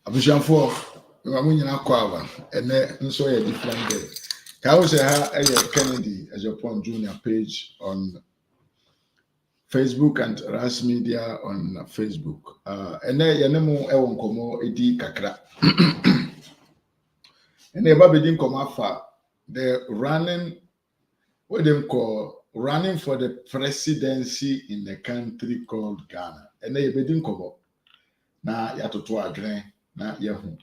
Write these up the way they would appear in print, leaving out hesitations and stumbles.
Abushanfo, Mamunya Quava, and then so a different day. How say Kennedy as your point junior page on Facebook and Ras Media on Facebook. And then Yanemo Ewon Komo Edi Kakra. And the Babidin Komafa, the running, what they call running for the presidency in the country called Ghana. And they Bedin Komo. Na Yatoto Agren, na Yahu.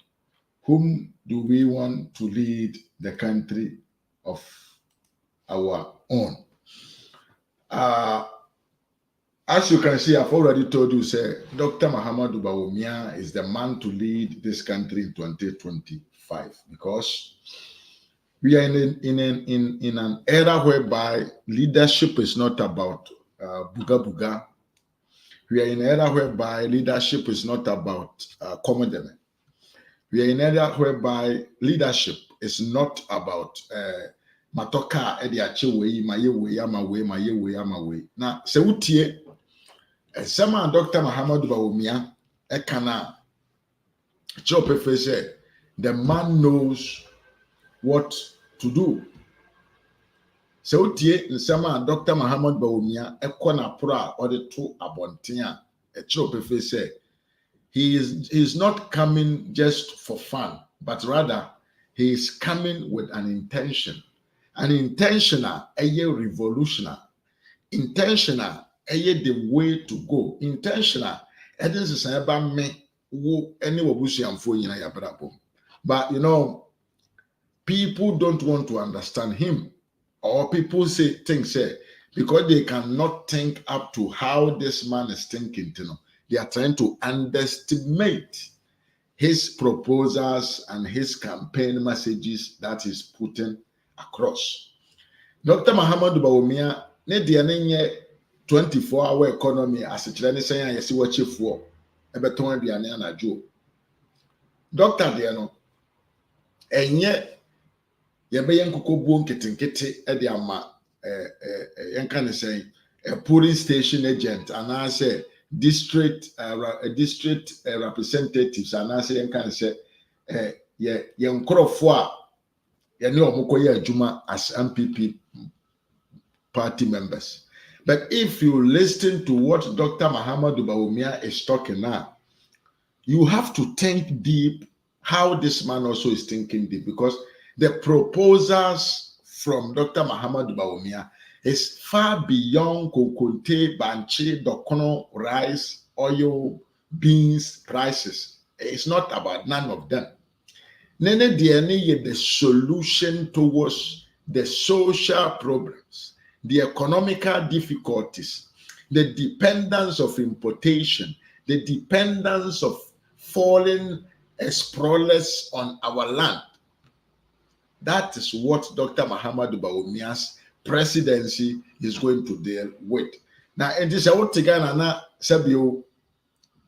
Whom do we want to lead the country of our own? As you can see, I've already told you, say, Dr. Mahamudu Bawumia is the man to lead this country in 2025 because we are in an era whereby leadership is not about buga buga. We are in an era whereby leadership is not about comedy. We are in an era whereby leadership is not about matoka ediachewe, mayewe, amawe, mayewe, amawe. Now, se utie, sama Dr. Mahamudu Bawumia, ekana, Chopefe said, the man knows what to do. Se utie, sama Dr. Mahamudu Bawumia, ekona pra or the two abontia, Chopefe said, he is not coming just for fun, but rather he is coming with an intention. An intentional, a revolutionary. Intentional, the way to go. Intentional, it is about me who any but you know, people don't want to understand him, or people say things because they cannot think up to how this man is thinking. You know, they are trying to underestimate his proposals and his campaign messages that he's putting across. Dr. Mahamudu Bawumia, ne dia ne 24-hour economy as a chile saying yesi wachi for ebeton aduane anajo. Doctor dia no enye yebe yenkoko buo nketenkete e de ama yenka ne say a polling station agent and I say district representatives and I say yenka ne say yenkrofo a yene omokoye adwuma as MPP party members. But if you listen to what Dr. Mahamudu Bawumia is talking now, you have to think deep how this man also is thinking deep, because the proposals from Dr. Mahamudu Bawumia is far beyond kokonte, banchi, dokono, rice, oil, beans prices. It's not about none of them. Nene DNA the solution towards the social problems, the economical difficulties, the dependence of importation, the dependence of foreign explorers on our land. That is what Dr. Mahamudu Bawumia's presidency is going to deal with. Now, it is a what Tigana na Sabio,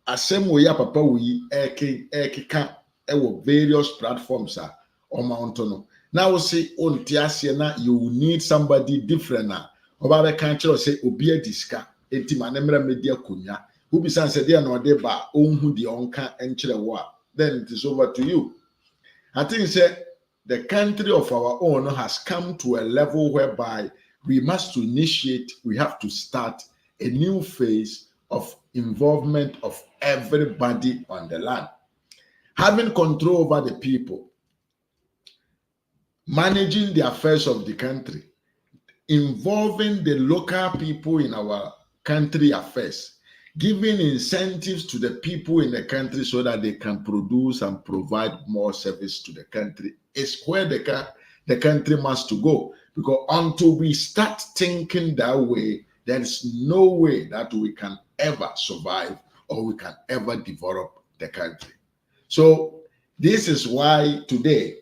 asem ya papa we eka various platforms are on Mountain. Now say on Tiasia na you need somebody different now. About the country say obia diska etima nemra media kunya who be san said no de ba onhu de onka enchire wo then it is over to you. I think say the country of our own has come to a level whereby we must initiate, we have to start a new phase of involvement of everybody on the land, having control over the people, managing the affairs of the country, involving the local people in our country affairs, giving incentives to the people in the country so that they can produce and provide more service to the country is where the country must to go. Because until we start thinking that way, there is no way that we can ever survive or we can ever develop the country. So this is why today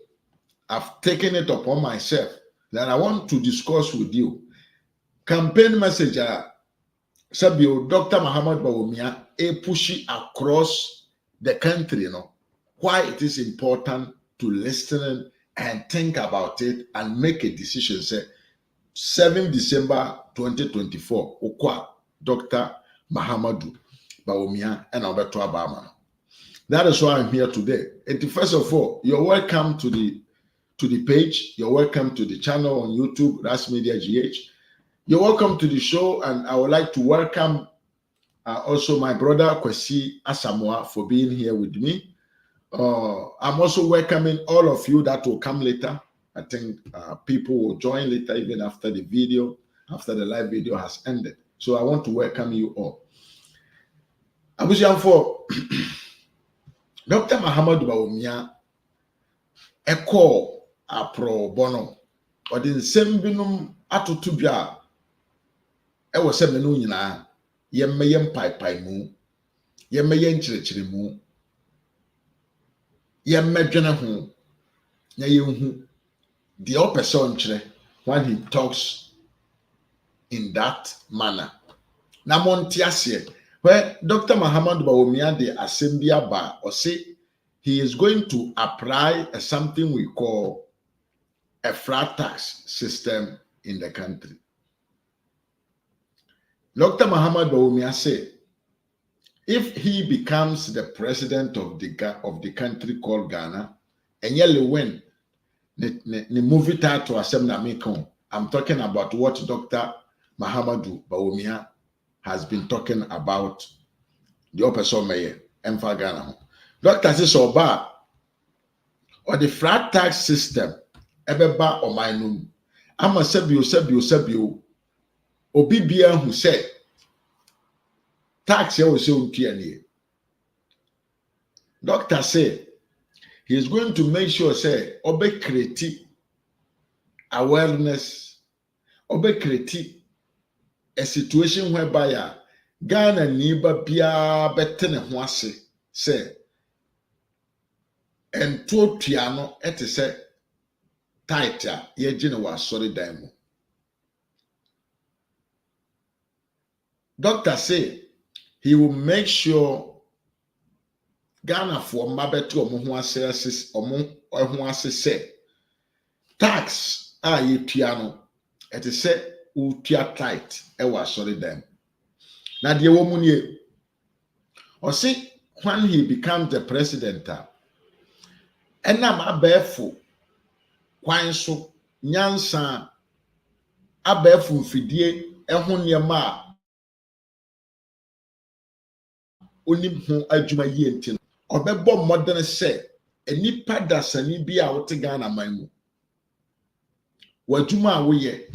I've taken it upon myself that I want to discuss with you. Campaign message, Sabio, Dr. Mahamudu Bawumia, pushing across the country, you know, why it is important to listen and think about it and make a decision. Say, 7 December 2024, Okwa, Dr. Mahamudu Bawumia, and Alberto Obama. That is why I'm here today. And first of all, you're welcome to the page. You're welcome to the channel on YouTube, Ras Media GH. You're welcome to the show, and I would like to welcome also my brother Kwesi Asamoah for being here with me. I'm also welcoming all of you that will come later. I think people will join later, even after the live video has ended. So I want to welcome you all. Abusianfo, Dr. Muhammad Bawumia, Eko Apro Bono, or the same binum atutubia. I was saying, Menuna, Yemayan Pai mu, Yemayan Chirichiri mu, Yemajana hu, Yayu, the upper son when he talks in that manner. Namontiasie, where Dr. Muhammad Bawumia de Assembia Ba or say he is going to apply something we call a flat tax system in the country. Dr. Muhammad Bawumia said, if he becomes the president of the country called Ghana, and yellow win the movie title I'm talking about what Dr. Muhammad Bawumia has been talking about the opposite mayor and Ghana. Dr. Sisoba or the flat tax system ebeba or minum. I'm a sebio Obibia who said tax here was so clear. Doctor said he is going to make sure say obe create awareness, obe create a situation whereby Ghana niba bia betene ho ase say and to piano et say tighter ye gene was sorry demo. Doctor say he will make sure Ghana for mabeto omo ho ase say tax ye piano et say utia tight e was sorry demo. Now the woman or see when he becomes the president and I'm abefo kwan so nyansa abefo mfidie ehun niema onim ho adwuma yie ntin obebo modern say enipa dasani bi a wote Ghana manmu wadwuma a woye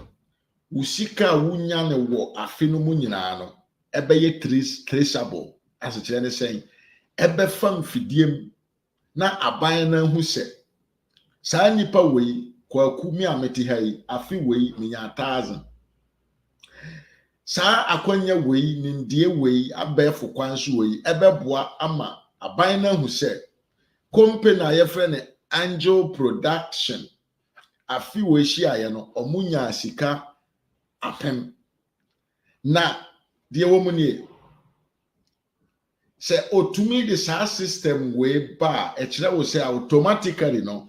usika wunya ne wo afe no mu nyina no ebeye traceable as a chere saying ebe fam fidiem na aban na hu se saa nipa wei kwaku mi ameti hai afi wei minya 1000 saa akwanya wei nindie wei abefo kwanso wei ebeboa ama aban na hu se company a yefre ne Angel Production afi wei hia ye no omunya sika apem na die womuni say otumi the SAR system way ba e kire wo say automatically no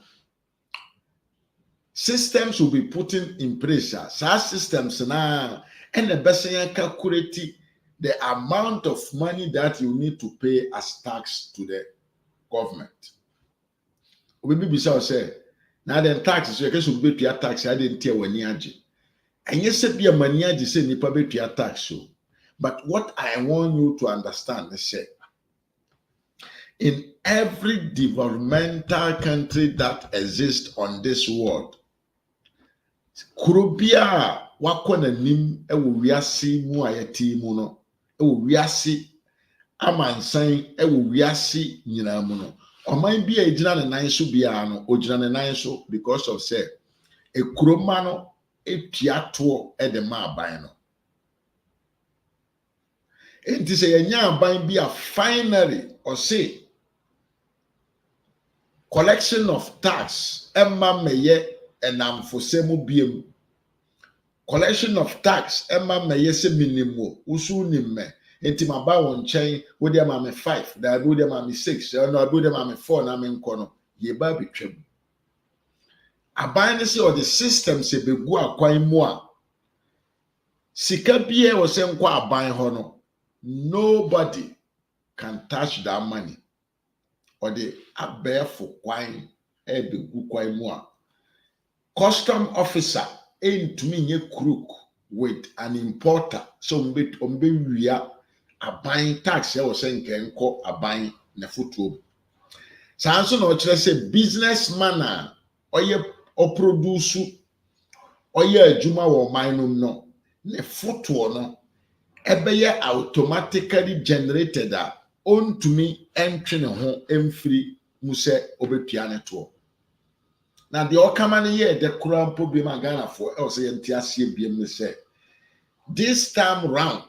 systems will be put in place SAR systems na and the best calculate the amount of money that you need to pay as tax to the government. We be say now the tax so you can be pay tax I didn't tell when age and you say be a money age say nipa be pay tax so but what I want you to understand is say in every developmental country that exists on this world, kurubia wakona nim ewo wiase mu ayeti mu no ewo wiase amansan ewo wiase nyina mu no oman bia ejina ne nan so bia no ojina ne nan so because of say ekuroma no etuato e de ma aban no enti say yenya aban bia finally or say collection of tax emma meye enamfosemu biem collection of tax emma meye se minimum usu nimme enti maba won chen wo de ma me 5 da wo de ma me 6 no wo de ma me 4 na me nko no ye ba betwam aban ne se o the system se begu akwan mu a sika bie wo se nko aban ho no nobody can touch that money or the abɛɛfo kwan ɛbɛgu kwan mu a custom officer ɛntumi nye crook with an importer so ɔmbɛwia aban tax ɛwɔ sɛ nkɛnkɔ aban na fotuo saa nso na ɔkyerɛ sɛ businessman a ɔproduce ɔyɛ adwuma wɔ ɔman no no ne fotuo no ɛbɛyɛ automatically generated a ɔntumi ɛntwe ne ho ɛmfiri mu sɛ ɔbɛtua ne toɔ na deɛ ɔkama no yɛ de kora mpo bi ma Ghanafoɔ ɛwɔ sɛ yɛnte aseɛ biem ne sɛ this time round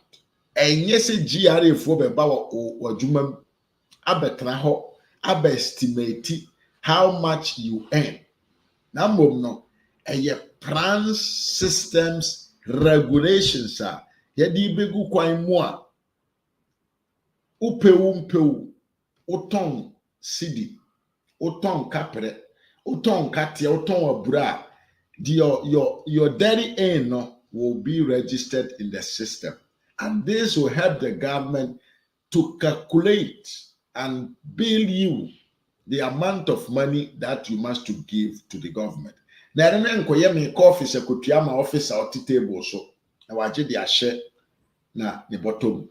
ɛnyɛ sɛ GRA foɔ bɛba wɔ adwuma mu abɛtena hɔ abɛestimate how much you earn na mmom no ɛyɛ plans systems regulations a yɛde bɛgu kwan mu a upewu utɔn sidi utɔn kapre utɔn katia utɔn abura your dairy aim no will be registered in the system and this will help the government to calculate and bill you the amount of money that you must to give to the government na ɛne nkɔyɛ me office akutua ma officer ɔte table so na wagye de ahyɛ na ne bottom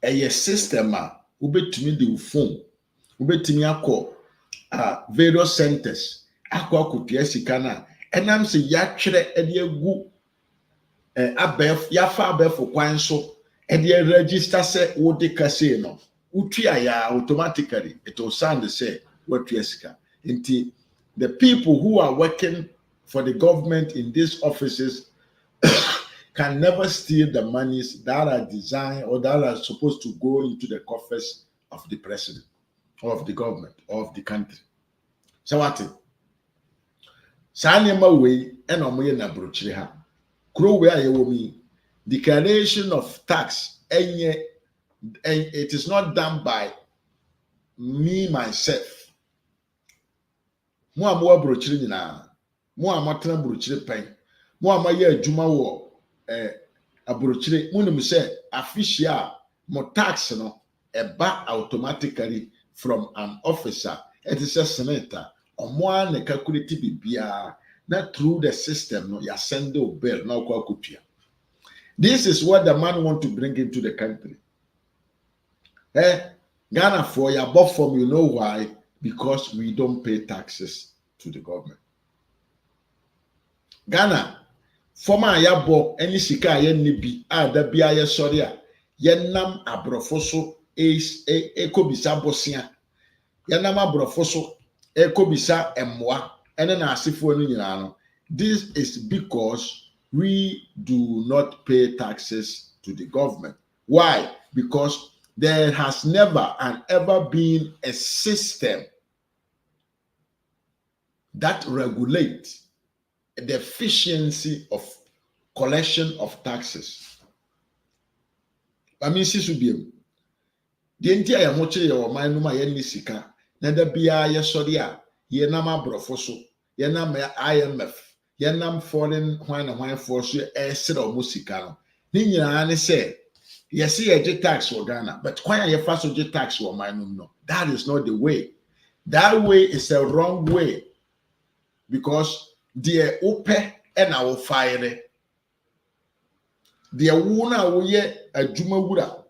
ɛyɛ system a wobɛtumi de wo phone wobɛtumi akɔ various centers akɔ akutua sika na ɛnam sɛ yɛatwerɛ ɛde agu yafa abɛfo kwan so ɛde register sɛ wode kase no utua ya automatically it will sound say what you sika nti the people who are working for the government in these offices can never steal the monies that are designed or that are supposed to go into the coffers of the president or of the government or of the country. So what? Sanyama way and omoye na brochire ha. Kuro we ayewomi declaration of tax and it is not done by me myself. Mo amwa brochire nyina. Mo amatena brochire pen. Mo amaye adwuma wo abrochire munim say official mo tax no eba automatically from an officer it is a senator omo an calculate bibia na through the system no ya send the bill na kwa kutua. This is what the man want to bring into the country. Ghana for your above form, you know why? Because we don't pay taxes to the government. Ghana former yabo any sika yen nibi da bia ye sori a yenam abrofo so ekobisa bosia yenam abrofo so ekobisa emwa ene na asefo no nyina no. This is because we do not pay taxes to the government. Why? Because there has never and ever been a system that regulates the efficiency of collection of taxes. I mean, sisubiem. The entire moche or manuma yen sika, nada bia ye sodia, ye nama brofoso, ye nam IMF, ye nam foreign wine force, a set of musicano. Nina say, yes, see a tax or Ghana, but why are you fast with tax or manum? No, that is not the way. That way is a wrong way because the ope and our fire. The wuna woye adwuma wura.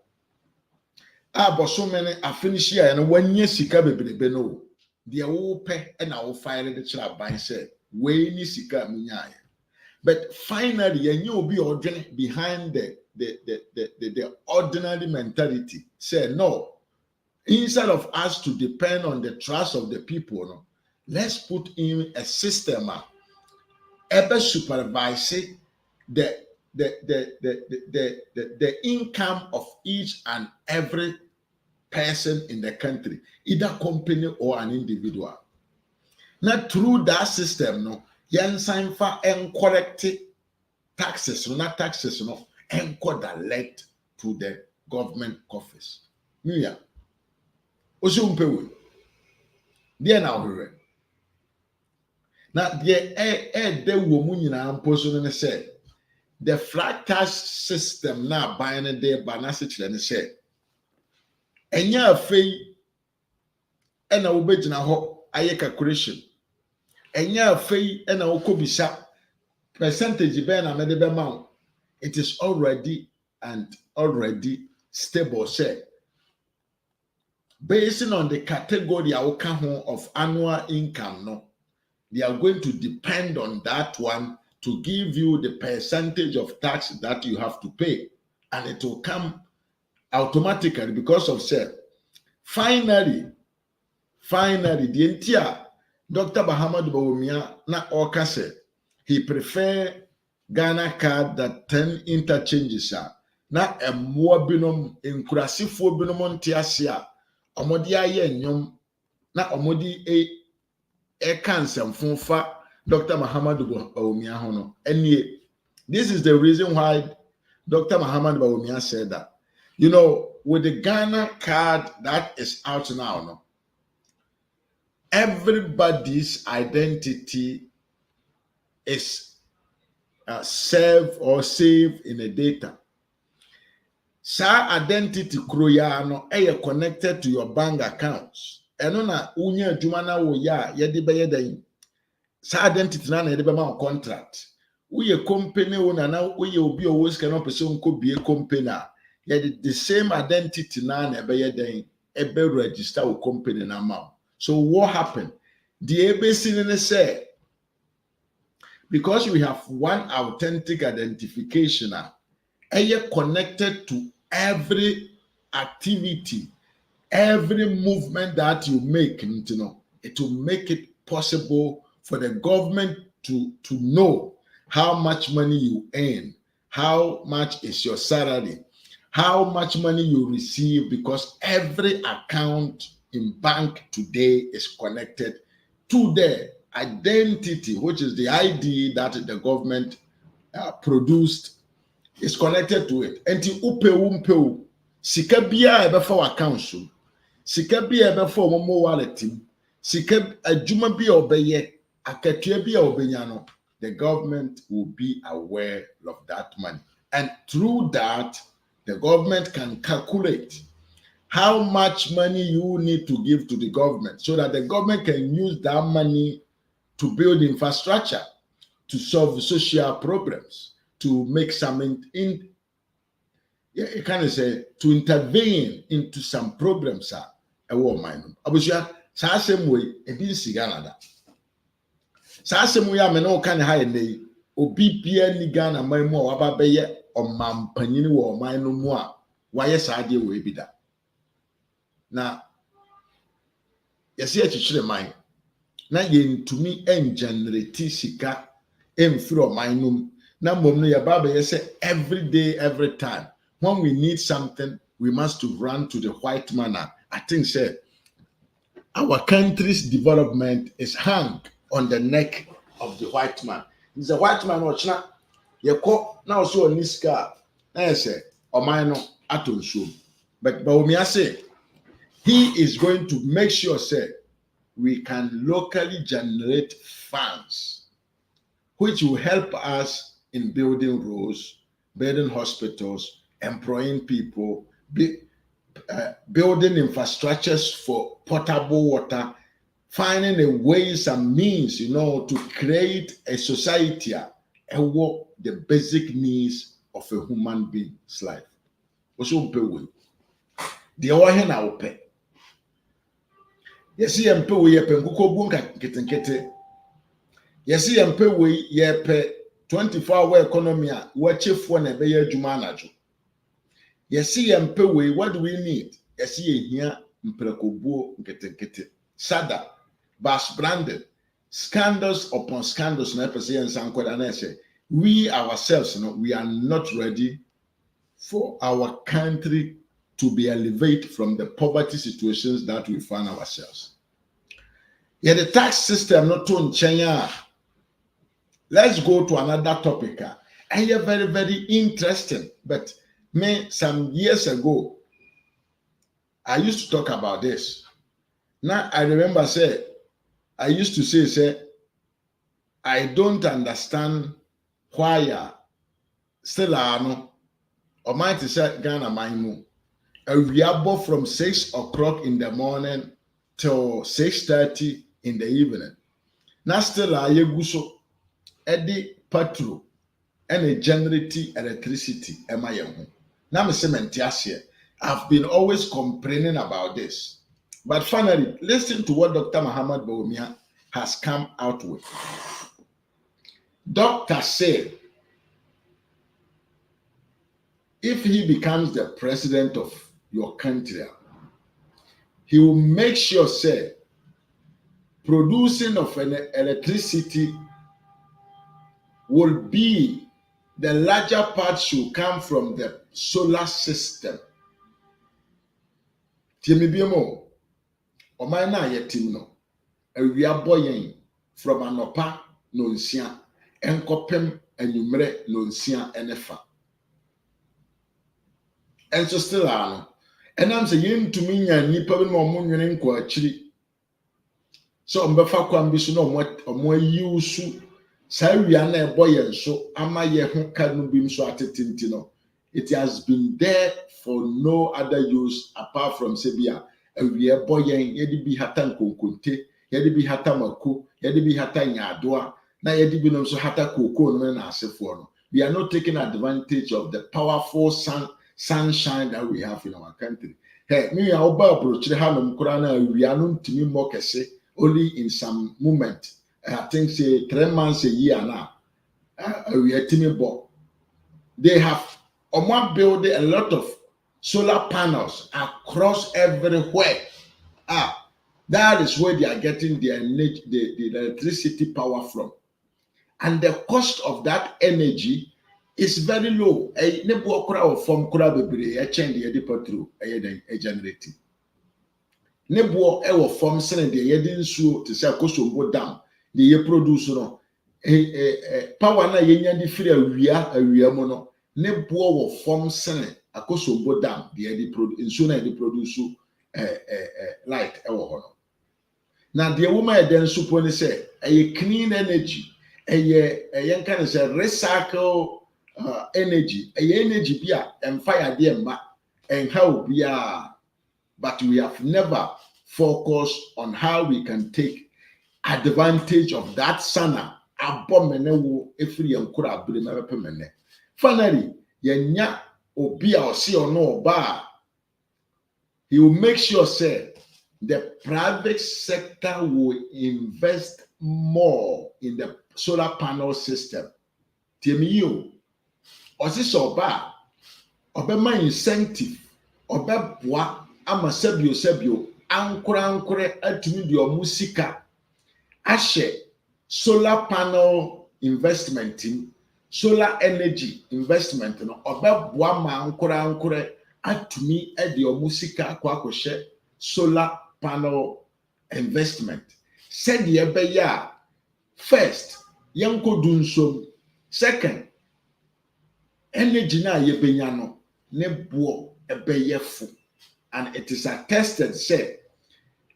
Boso many a finish here and 1 year sika bebrebe no. The ope and our fire the chila ban said, we ni sika minyaya. But finally, and you'll be ordinary behind the ordinary mentality. Say no. Instead of us to depend on the trust of the people, no, let's put in a system ever supervise the income of each and every person in the country, either company or an individual. Now through that system, no, yen sign for and correct taxes, not taxes, no, and collect to the government coffers. Yeah. Osumpewe. There now we now the woman in our person said the flat tax system now buying a day banasich and said and ya fee ɛna wobɛgyina hɔ ayɛ calculation ɛnyɛ afei ɛna wokɔbisa percentage bɛn na mede bɛma wo. It is already stable, say, based on the category of annual income, no, they are going to depend on that one to give you the percentage of tax that you have to pay, and it will come automatically because of say. Finally, the entire Dr. Bahamad Bawumia na oka say he prefer Ghana card that 10 interchanges are. Na emmoa binom enkurasifoɔ binom nte ase a ɔmode ayɛ nnwom na ɔmode ɛka nsɛmfo fa Dr. Mahamudu Bawumia ho no. Ɛnie, this is the reason why Dr. Mahamudu Bawumia said that, you know, with the Ghana card that is out now, no, everybody's identity is saved in a data. Sa identity kroya no connected to your bank accounts. Eno na unye adwuma na wo ya yede be yeden. Sa identity na yede be ma contract. Uye company owner na uye obi owo sika no pese nko bie company a yede the same identity na be yeden ebe register wo company na ma. So what happened? The ABC ne say, because we have one authentic identification, connected to every activity, every movement that you make, you know, it will make it possible for the government to know how much money you earn, how much is your salary, how much money you receive, because every account in bank today is connected to the identity, which is the ID that the government produced, is connected to it. Enti upe sika bia ebe for account so, sika bia ebe for momo wallet, sika adwuma bia obeye, akatua bia obenya no, the government will be aware of that money. And through that, the government can calculate how much money you need to give to the government so that the government can use that money to build infrastructure, to solve social problems, to make some to intervene into some problems. Abusha, sa same way, it is Ghana. Sa same way, I mean, no kind of high day, obi pia ni Ghana, my more, ababeye, or mam panini, or my no more. Why, yes, I deal with that. Now, yes, yet you should mind. Now, you to me, generate sika, through my num. Now, mom, your baba, you say every day, every time. When we need something, we must run to the white man. I think, say, our country's development is hung on the neck of the white man. He's a white man, watch now. You call now, so on this car. I say, or mine, aton so. But Bawumia say, he is going to make sure, say, we can locally generate funds, which will help us in building roads, building hospitals, employing people, building infrastructures for potable water, finding a ways and means, you know, to create a society and what the basic needs of a human being's life. Also, the other now pay. Yes, you pay we pay kuko bunka kete. Yes, you pay we pay 24-hour economy. What chief one a be adwuma. Yes, you pay we. What do we need? Yes, you here mprekobuo kete. Sada, Bash branded, scandals upon scandals. Na person sankoda na say we ourselves, you know, we are not ready for our country to be elevated from the poverty situations that we find ourselves. Yeah, the tax system not to China. Let's go to another topic. And you're very, very interesting. But some years ago, I used to talk about this. Now I remember I used to say, I don't understand why still no or might say Ghana my move. We are both from 6 o'clock in the morning till 6:30 in the evening. Now still ayeguso edi petrol and generate electricity ema yehu. Now me cement here. I've been always complaining about this. But finally, listen to what Dr. Muhammad Bawumia has come out with. Doctor said, if he becomes the president of your country, he will make sure, say, producing of an electricity will be the larger part should come from the solar system. Tiemibiemo, oman na yetim no, awia boyen from anopa no nsia, enkopem enyumre no nsia enefa. And so still ano. And I'm saying to me, nipa bi no mo nwene nko akiri. So mbefa kwa mbi so no mo yiusu sa wia na eboye nso ama ye ho ka no bi nso atetinti no. It has been there for no other use apart from sebia awia boyen yedi bi hata nkonkonte, yedi bi hata mako, yedi bi hata nyadoa, na yedi bi no nso hata koko no na asefo no. We are not taking advantage of the powerful sunshine that we have in our country. Hey, me I oba approach hanom kura na awia no ntimi mo kese only in some moment. I think say 3 months a year now. Awia timi bo. They have built a lot of solar panels across everywhere. That is where they are getting their energy, the electricity power from. And the cost of that energy is very low. A nebo kura or form kura bebre, a change the petrol, a generating. Nebo ewo form send the yedin so to say koso go down. The ye produce no power na yenya di free awia mo no. Nebo wo form send akoso go down. The yedi produce na the produce light ewo hono. Now the woman then suppose say a clean energy. A kind of say recycle energy, energy bia and fire them back and how we are, but we have never focused on how we can take advantage of that sana abomenewo efiri yankura abire na pemene. Finally, yenya obia osi ono oba, he will make sure say the private sector will invest more in the solar panel system. Tiemiyo, osi soba, obema incentive, obeboa ama sebio, ankure atimi di omusika, ashe solar panel investment in, solar energy investment no, obeboa ma ankure atimi edi omusika kwa koshe solar panel investment. Said the ebeya first, yanko dunsom. Second, energy na yebenya no ne bo ebeyefo, and it is attested say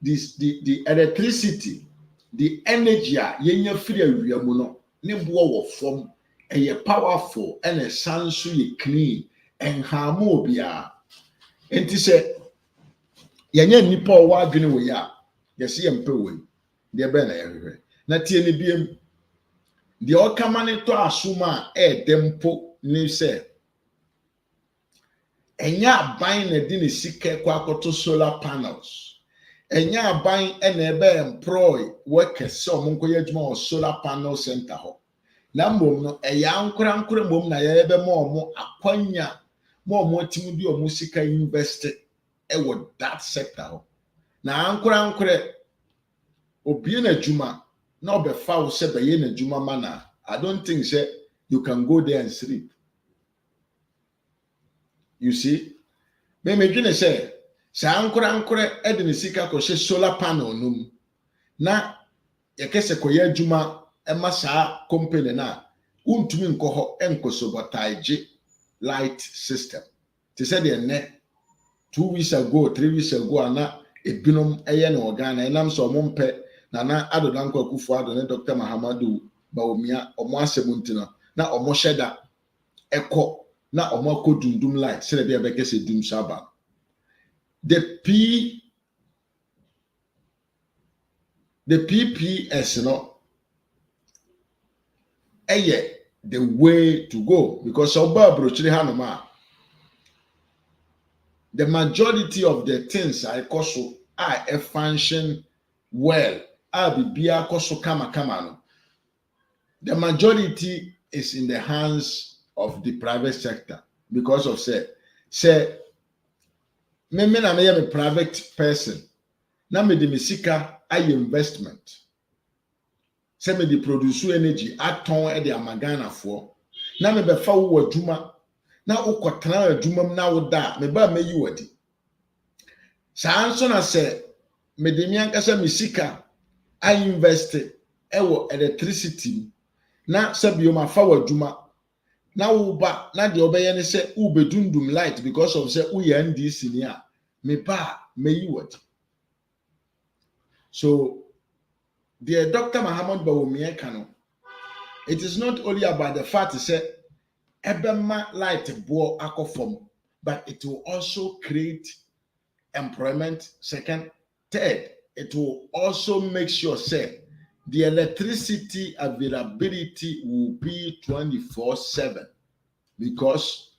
this the electricity, the energy yenya free awia mu no ne bo wo form eye powerful and a sanso ye clean and harmo bia. Enti say yenya nipa o wa adwene we ya yesi yempe we de be na yehwe na tie ne biem de okamane to asuma dempo ni se enya ban na di ne sika kwa akoto solar panels, enya ban na ebe employ workers so monkoye adwuma o solar panel center ho na mbom no eya ankura mbom na ya ebe mo akwanya mo atimi bi o sika invest with that sector ho na ankura obi na adwuma na obefa wo se beye na adwuma mana. I don't think say you can go there and sleep. You see, me dwene say sa ankura edine sika ko she solar panel num na yakese ko ya adwuma ema sa company na untumi nko ho enkosobotaje light system. They said ne 2 weeks ago, 3 weeks ago, ana ebinom eye na organa enam so mompe na adodanko akufo ado ne Dr. Muhammadu Bawumia omo asemuntina na omo sheda eko na omo akodundum light se be abeke se dum saba. The the PPS, the way to go, because the majority of the things I koso a function well, bibia koso kama no. The majority is in the hands of the private sector because of say me na me a private person. Na me de me sika aye investment. Say me de produce energy aton e de amagana for. Na me be fa wo adwuma. Na ukotena adwuma na wo da me ba meyi wadi. Saa nso na say me de mi ankasa me sika I invest ewo electricity na sabio ma fa wo adwuma. Na wo ba na de obeye ne say wo bedundum light because of say wo ya NDC ni a me ba meyi wadi. So the Dr. Muhammad Bawumia Kano, it is not only about the fact to say ebema light bo akofom, but it will also create employment. Second, third, it will also make sure say the electricity availability will be 24/7, because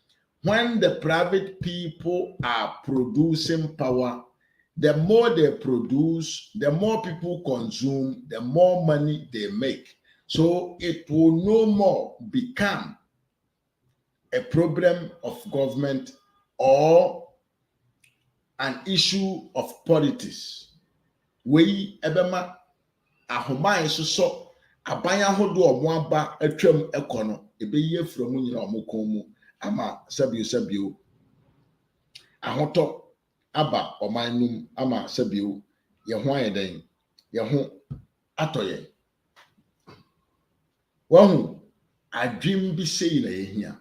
when the private people are producing power, the more they produce, the more people consume, the more money they make. So it will no more become a problem of government or an issue of politics. We ebema ahoma so abanya hodo omo aba atwam ekono ebeye from nyina omo komu ama sabio ahoto aba omanum ama sabio ye ho ayeden ye ho atoye wahu adwim bi sei na yehia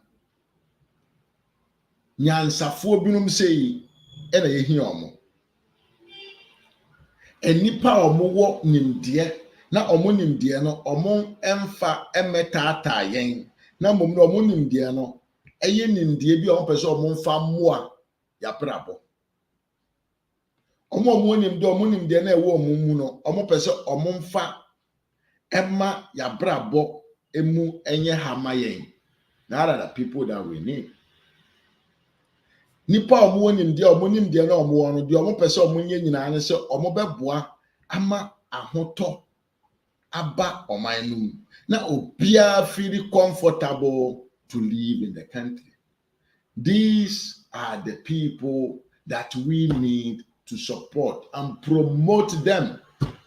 nyansafo binum sei e na yehia omo enipa omo wo nimde na omo nimde no omo emfa emetata yen na mom no omo nimde no eye nimde bi omo pese omo mfa moa ya brabo omo nimde na ewo omo mu no omo pese omo mfa emma ya brabo emu enye hama yen. Now are the people that we need. Nipa omo nimde na omo no de omo pese omo nye nyina ne se omo beboa ama ahoto aba omanum na obia feel comfortable to live in the country. These are the people that we need to support and promote them,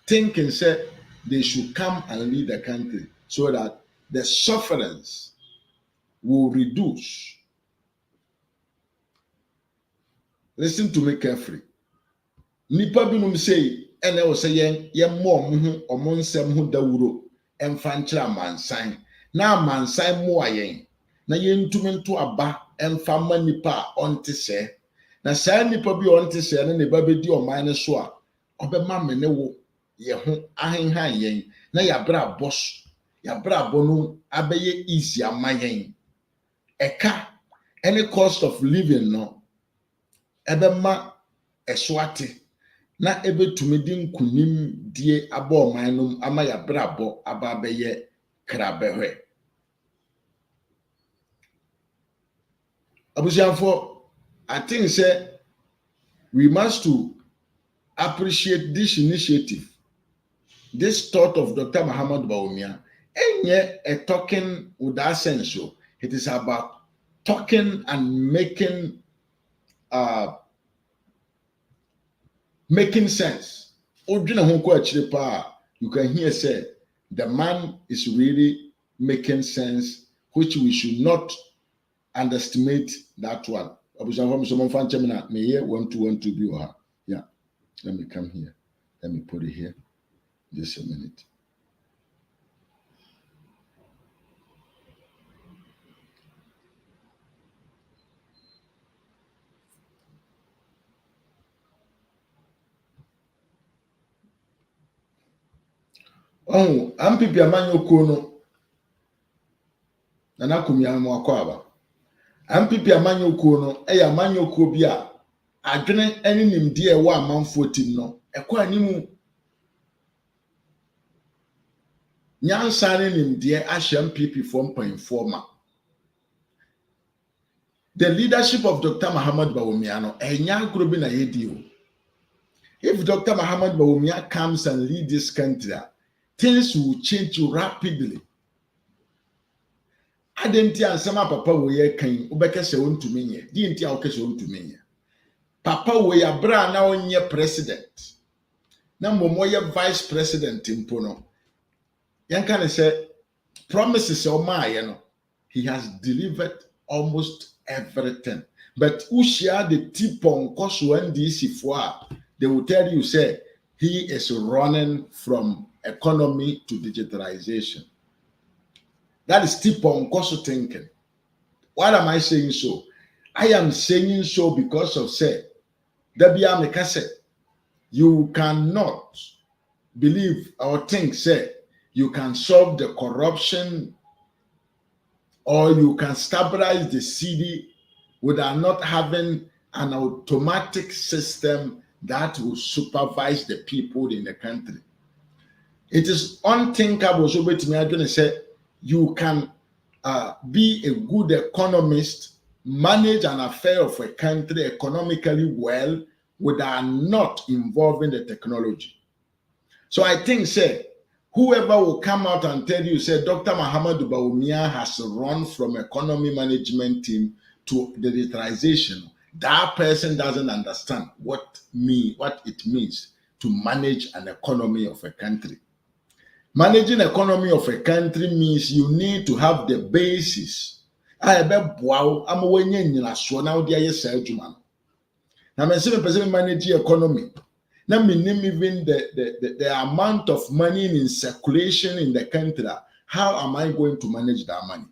thinking say they should come and lead the country so that the sufferance will reduce. Listen to me carefully. Nipa binum say ene o say yen mo omo nsem ho dawuro emfa nkyira mansan na mansan mo ayen na yentumi nto aba emfa ma nipa onte se na saa nipa bi onte se ne ba bedi oman ne so a obema me ne wo ye ho ahenhan yen na ya bra boss ya bra bonu abeye easy amayen eka any cost of living no ebema eswate na ebetumi di nkunim die aba omanum ama ya brabo aba abeye krabehwe. Abusianfo, I think say we must to appreciate this initiative, this thought of Dr. Muhammad Bawumia. Enye a talking with that sense. So it is about talking and making sense. You can hear say the man is really making sense, which we should not underestimate that one. Yeah, let me come here. Let me put it here. Just a minute. Oh, MPP Amanyoko no. Nana kumya mo akwaba. MPP Amanyoko no, Amanyoko bi a adwene ene nimde e wo amanfo tim no. Ekwa animu. nyansane nim de ahyɛ MPP for mpanyinfoɔ. The leadership of Dr. Muhammad Bawumia no enya agro bi na yedi o. If Dr. Muhammad Bawumia comes and lead this country, things will change rapidly. Adenti ansama papa wo ye kan obekese wontumi nye. Di enti a wokese wontumi nye. Papa wo ya bra na onye president. Na momo ye vice president mpo no. Yanka ne say promises o maaye no. He has delivered almost everything. But ushia the tip on koso NDC for they will tell you say he is running from economy to digitalization. That is tip on koso thinking. Why am I saying so? I am saying so because of say Dabia Mekase, you cannot believe or think say you can solve the corruption or you can stabilize the city without not having an automatic system that will supervise the people in the country. It is unthinkable. So, wait me, I'm going to say you can be a good economist, manage an affair of a country economically well without not involving the technology. So, I think, say, whoever will come out and tell you, say, Dr. Muhammad Bawumia has run from economy management team to digitalization, that person doesn't understand what it means to manage an economy of a country. Managing economy of a country means you need to have the basis. I bet wow, I'm winning in a so now dear Sergeant. Now, I'm saying manage economy. Now, meaning even the amount of money in circulation in the country. How am I going to manage that money?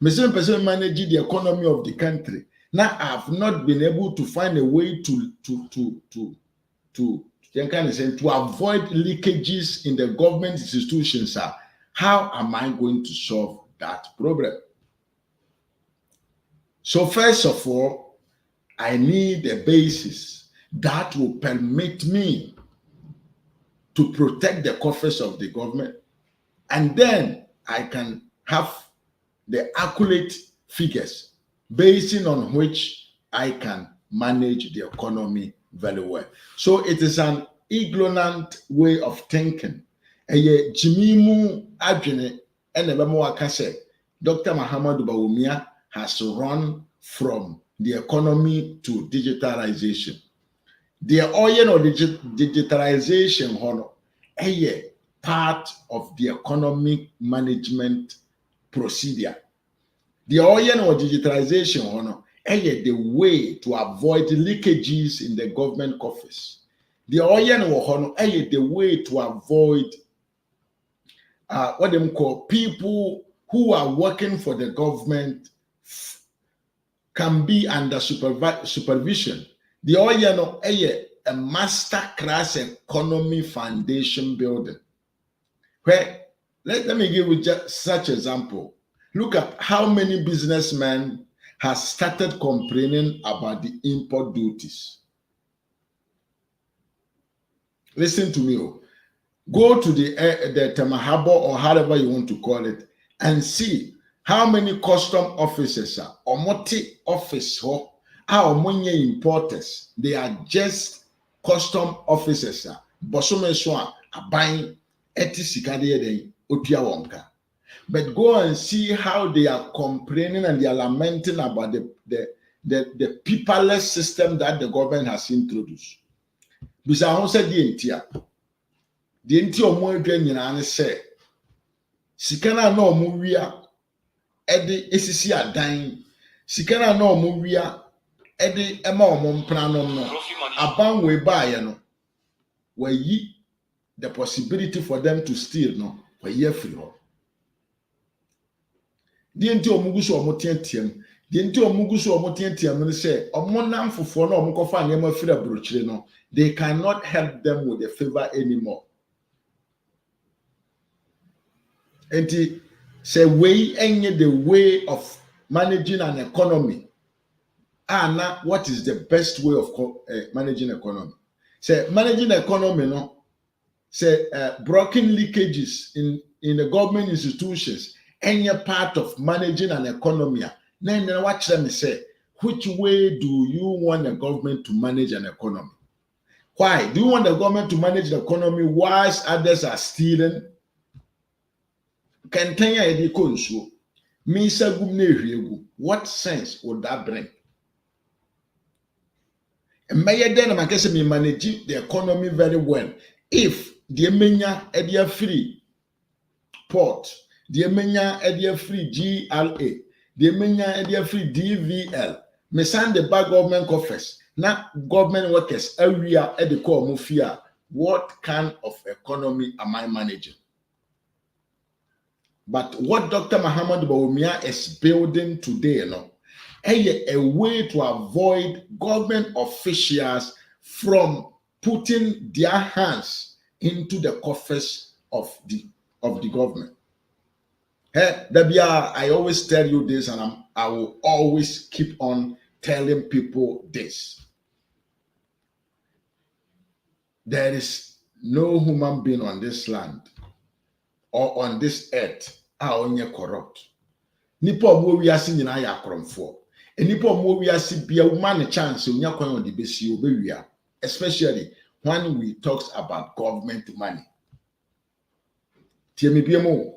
I'm manage the economy of the country. Now, I've not been able to find a way to avoid leakages in the government institutions. How am I going to solve that problem? So, first of all, I need a basis that will permit me to protect the coffers of the government, and then I can have the accurate figures based on which I can manage the economy very well. So it is an ignorant way of thinking. Jimimu adwene enebemo waka say Dr. Muhammad Bawumia has run from the economy to digitalization. The oil or digitalization hono part of the economic management procedure. The oil or digitalization hono the way to avoid leakages in the government coffers. The oil or hono the way to avoid what they call people who are working for the government can be under supervision. The oil a master class economy foundation building. Where let me give you just such example. Look at how many businessmen have started complaining about the import duties. Listen to me. Go to the Temahabo or however you want to call it and see how many custom officers are or multi office are importers. They are just custom officers. Bosomeswa abain etisikade otua wonka. But go and see how they are complaining and they are lamenting about the paperless system that the government has introduced. Bisa ho se die ntia. Die ntia omo adwa nyina ne se sikana na omo wia ede esisi adan sikana na omo wia ede ema omo mpra no aban we baaye no wayi the possibility for them to steal no wayi free ho. Die ntia omo guso omo tientiam die ntia omo guso omo tientiam no se omo nam fofo na omo kofa anyama fira brochire no they cannot help them with the favor anymore. And say way any the way of managing an economy. Now what is the best way of managing economy? Say managing economy no say broken leakages in the government institutions, any part of managing an economy. Then watch them say, which way do you want the government to manage an economy? Why? Do you want the government to manage the economy whilst others are stealing? What sense would that bring? And then I guess me manage the economy very well if the menya edia free port, the menya edia free GLA, the menya edia free DVL, me send the bag government coffers, not government workers area at the core mafia. What kind of economy am I managing? But what Dr. Muhammad Bawumia is building today, a way to avoid government officials from putting their hands into the coffers of the government. Hey, I always tell you this, and I will always keep on telling people this. There is no human being on this land or on this earth are corrupt. Nipa omo wiase nyina ya akromfo. Nipa omo wiase bia woman chance onya kwan odi besi obewia, especially when we talks about government money. Tiemi biemo,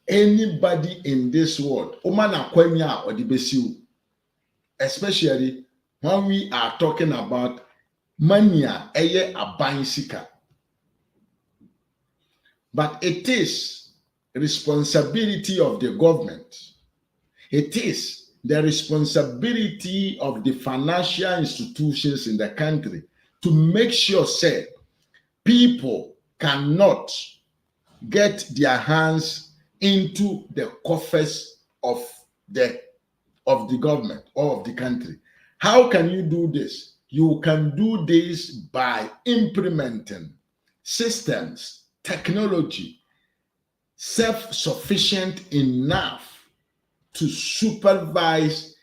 anybody in this world woman akwanya odi besi, especially when we are talking about money eye aban sika. But it is responsibility of the government. It is the responsibility of the financial institutions in the country to make sure, say, people cannot get their hands into the coffers of the government or of the country. How can you do this? You can do this by implementing systems, technology, self-sufficient enough to supervise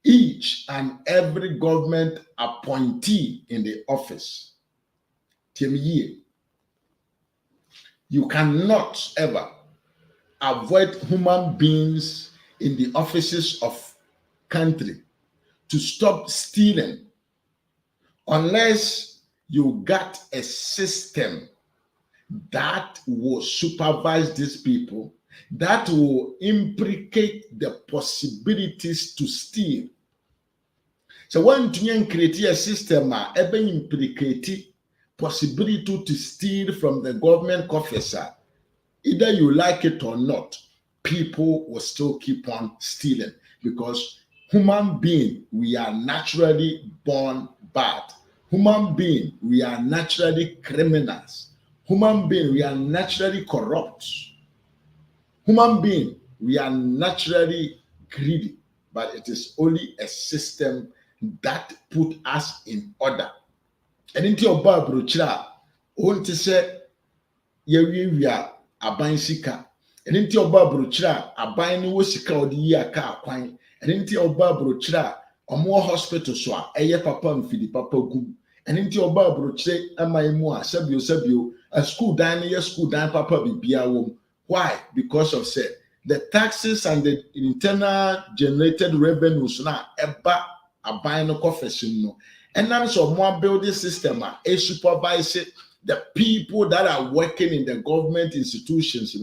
each and every government appointee in the office. You cannot ever avoid human beings in the offices of country to stop stealing unless you got a system that will supervise these people, that will implicate the possibilities to steal. So when you create a system that implicate possibility to steal from the government coffers, either you like it or not, people will still keep on stealing because human being, we are naturally born bad. Human being, we are naturally criminals. Human being, we are naturally corrupt. Human being, we are naturally greedy. But it is only a system that put us in order. And into your Bible, won't say we are aban sika. And into your Bible, aban ni wo sika odi yi aka akwan. And into your Bible, omo hospital so eye papa mfidi papa gum. And into your Bible, amaimu a sabio a school dan school dan papa bibia wom. Why? Because of say the taxes and the internal generated revenues na eba aban no coffers no. And now so more building system a supervise the people that are working in the government institutions.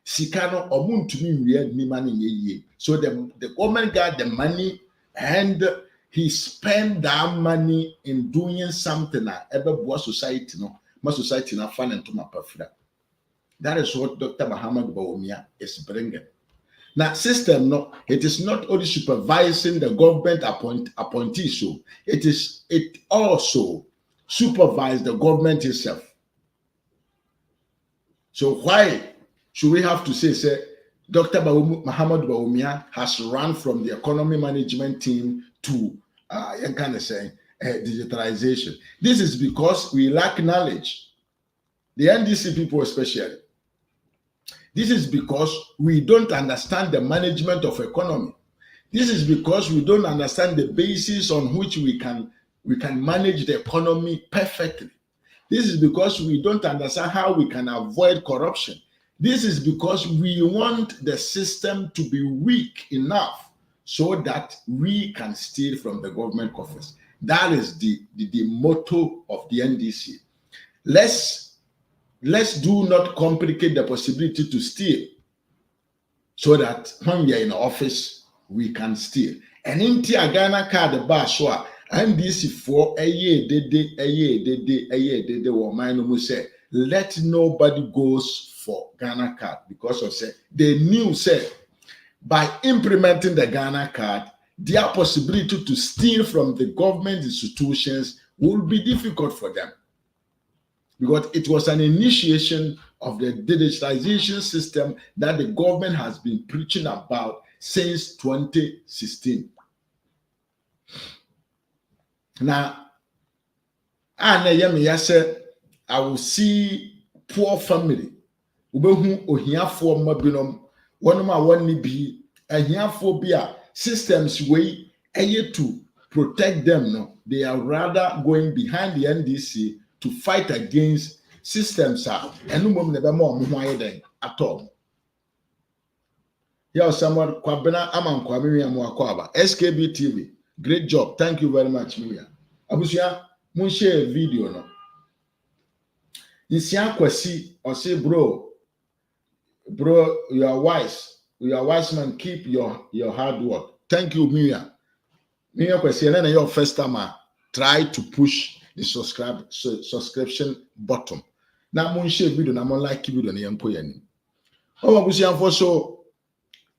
Sikano omuntumi wiye ni money ye. So the government got the money and he spent that money in doing something that ever was society my society na fan and to my perfect. That is what Dr. Muhammad Bawumia is bringing. Now, system, it is not only supervising the government appointees, so it also supervises the government itself. So why should we have to say Dr. Muhammad Bawumia has run from the economy management team to digitalization? This is because we lack knowledge. The NDC people especially. This is because we don't understand the management of economy. This is because we don't understand the basis on which we can manage the economy perfectly. This is because we don't understand how we can avoid corruption. This is because we want the system to be weak enough so that we can steal from the government coffers. That is the motto of the NDC. Let's do not complicate the possibility to steal so that when we are in office, we can steal. And in Ghana card bar so NDC for a year, let nobody goes for Ghana card because of say they knew say by implementing the Ghana card, their possibility to steal from the government institutions will be difficult for them. Because it was an initiation of the digitalization system that the government has been preaching about since 2016. Now, I will see poor family. Ubehu ohiafo mabinom wonoma wonni bi ahiafo bi systems way to protect them no, they are rather going behind the NDC to fight against systems enu mom ne be ma omo ho ayeden at all. Here someone kwabena amankwa Miriam Wakwaba SKB TV, great job, thank you very much Miriam. Abusia mun share video no. Insia kwasi or say bro, you are wise. You are wise man. Keep your hard work. Thank you, Miriam. Miriam kwasi and then your first time try to push the subscription button. Now mun share video na mon like video na yempo yani. O abusia for so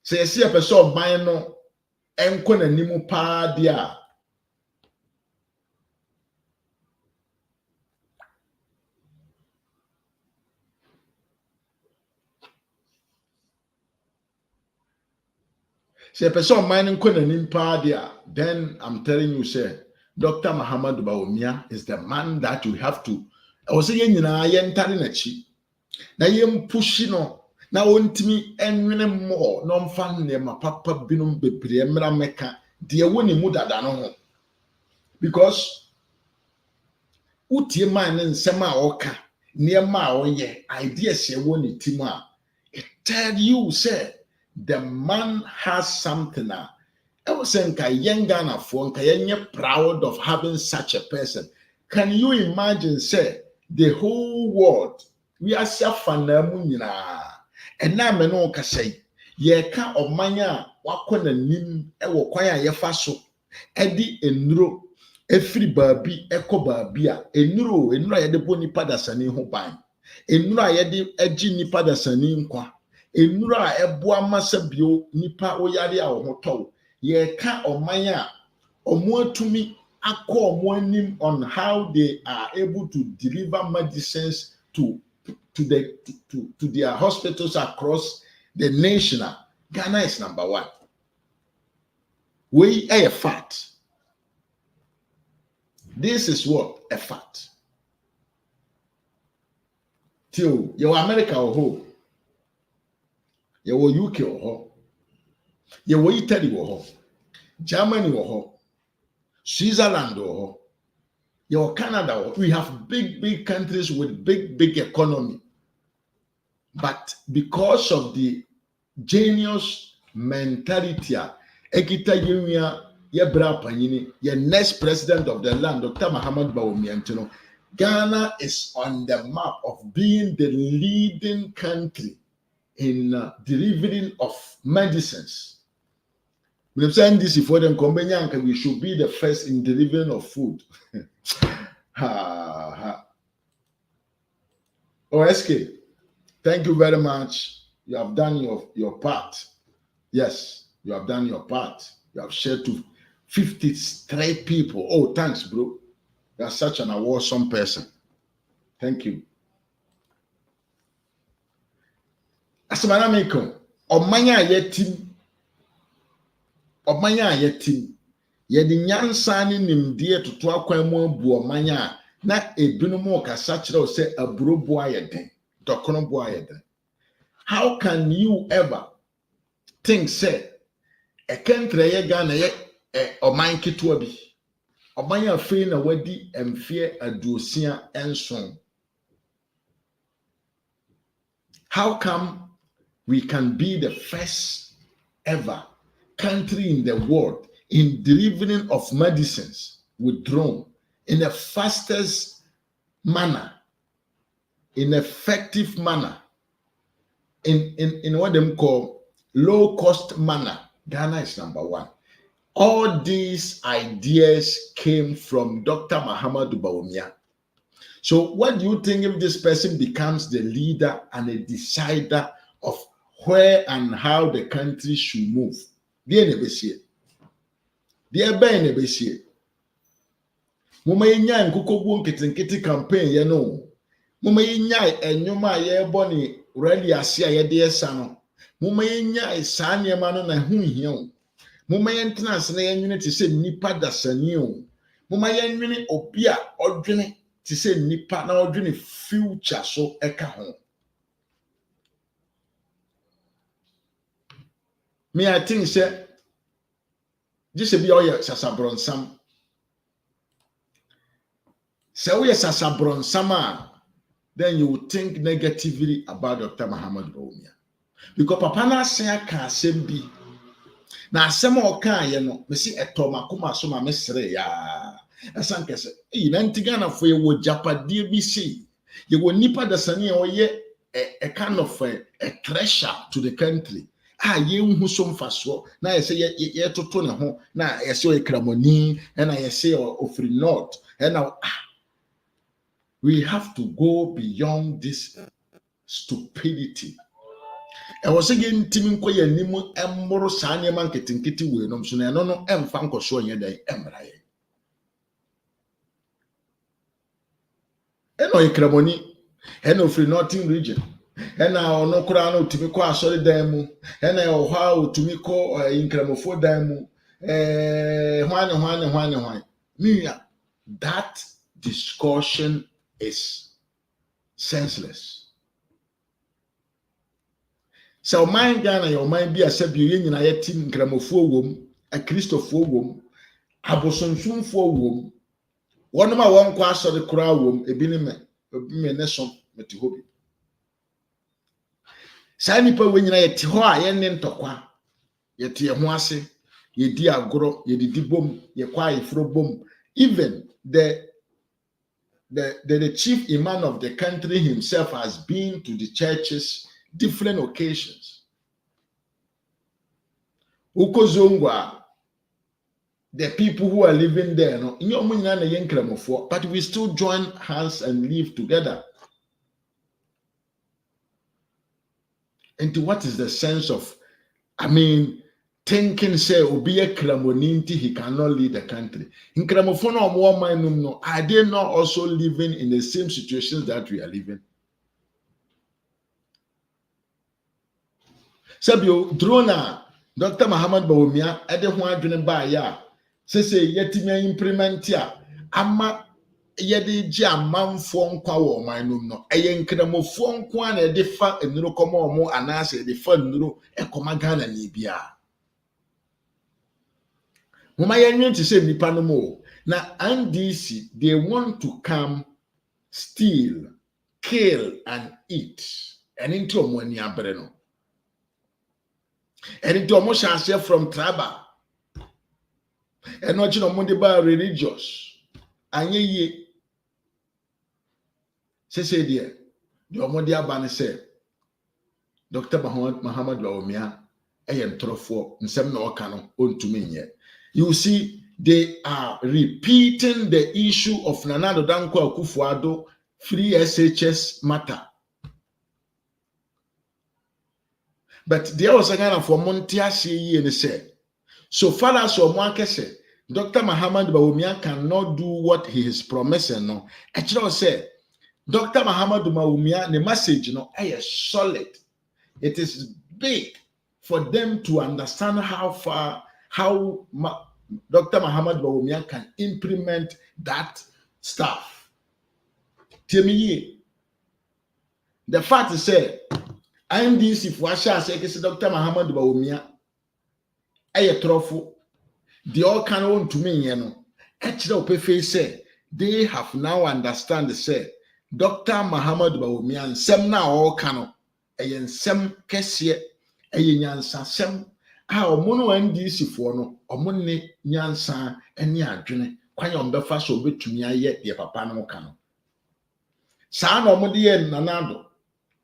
say see a person buy no enko na nimu pa dia. Say a person mining kona nimpa dia, then I'm telling you, say Dr. Muhammad Bawumia is the man that you have to. I was saying, you know, I am telling a chi. Now you pushing on. Now want me and more non fan near my papa binum be premera meka. Dear winning muda dano. Because utie man and sema oka near ma ye idea say one tima. It tell you, say. The man has something. I was saying, Ghana proud of having such a person. Can you imagine, say, the whole world, we are suffering, and now me no ka say, ye ka omanya wakona nim e wo kwan a ye fa so edi enuro efiri baabi eko baabi a enuro ye de boni padasani ho ban enuro a ye de agi ni padasani nkwa enura eboa masabio nipa oyare a ohoto ye ka omanya omoatumi akọ omoanim on how they are able to deliver medicines to their hospitals across the nation. Ghana is number one. We are a fact. This is what a fact. Till your America or who? Your UK or ho, your Italy or ho, Germany or ho, Switzerland or ho, your Canada or we have big countries with big economy, but because of the genius mentality, ekita yemia yebra panyini, your next president of the land, Dr. Muhammad Bawumia, Ghana is on the map of being the leading country in delivering of medicines. We've said this before them, we should be the first in delivering of food. OSK, thank you very much. You have done your part. Yes, you have done your part. You have shared to 53 people. Oh, thanks, bro. You are such an awesome person. Thank you. Asamana meko omanya yetim ye di nyansa ni nimdie toto akwan mu abu omanya na ebinom okasa kire o se aburobo ayeden dokono bo ayeden. How can you ever think say a country ye Ghana ye oman ketewa bi Obanya fe na wadi emfie aduosia enson. How come we can be the first ever country in the world in delivering of medicines with drone in the fastest manner, in effective manner, in what them call low cost manner? Ghana is number one. All these ideas came from Dr. Mahamudu Bawumia. So what do you think if this person becomes the leader and a decider of where and how the country should move? Dear Nebesie. Dear Ben Nebesie. Muma yinya nkukobu nkitinkiti campaign ye no. Muma yinya enyoma ye boni rally ase a ye de esa no. Muma yinya saa niema no na hu hia o. Muma yentena ase na yenwene te se nipa dasani o. Muma yenwene obi a odwene to say nipa na odwene future so eka ho. Me I think say this be all your sasabronsam. So we sasabronsam, then you will think negatively about Dr. Mahamudu Bawumia. Because papa na say aka asem bi. Na asem o kan ye no, me si etoma kuma so ma mesre ya. Asankese na ntigana fo ye wo japadie bi sei ye wo nipa dasani o ye a kind of a treasure to the country ye hu so mfaso na ye say ye toto ne ho na ye say o kramoni na ye say o free north na we have to go beyond this stupidity. I was saying ntimi nko ye nimu emmoro saa ne man ketinkiti we no so na no emfa nkoso ye dan emra ye. Eno ikramoni, eno free northern region, ena ono kura no tumiko asori dan mu, ena oha otumiko inkramofo dan mu, hwane. That discussion is senseless. So mind Ghana, your mind be a sabi yen na yeti inkramofo wom, a Christopher wom, abosonsumfo wom. One ma one kwa asori kura wom ebi me ne so meti hobi. Sa nipa we nyina yeti ho a ye ne ntokwa. Yeti ye ho ase, ye di agoro, ye didi bom, ye kwa ifro bom. Even the chief imam of the country himself has been to the churches different occasions. Ukozongwa, the people who are living there, no, but we still join hands and live together. And what is the sense of, thinking say obi a kramoninti he cannot lead the country? In kramofono no, are they not also living in the same situations that we are living? Sabio drona Dr. Mahamudu Bawumia ede ho adwene ba ya sese yetimi implement ya ama yede ji amanfo nkwa wo manum no eye nkramofo nkwa na ede fa enuro koma omo anase ede fa enuro ekoma Ghana ni bia mama yenwen ti se nipa no mo na NDC they want to come steal, kill and eat and into omo ani abre no and into omo chance from tribal and not you know money by religious anye ye say dear the omo dia ba ne say Dr. Mahamudu Bawumia entrofo nsem na oka no ontumi nye. You see, they are repeating the issue of Nana Addo Dankwa Akufo-Addo free SHS matter. But there was a kind of Montia ye and say, so far as Omwake said, Dr. Mahamudu Bawumia cannot do what he is promising. No, actually say, Dr. Mahamudu Bawumia, the message, is solid. It is big for them to understand how Dr. Mahamudu Bawumia can implement that stuff. Tell me, the fact is, NDC for Asha say Dr. Mahamudu Bawumia, a trophy, the all can own to me, They have now understand say Dr. Muhammad Bawumia nsɛm na ɔka no ɛyɛ nsɛm kɛseɛ ɛyɛ nyansasɛm a ɔmo no NDC foɔ no ɔmo ne nyansa ɛne adwene kwan a ɔmo bɛfa so obetumi ayɛ deɛ papa no ka no saa na ɔmo de yɛ nanado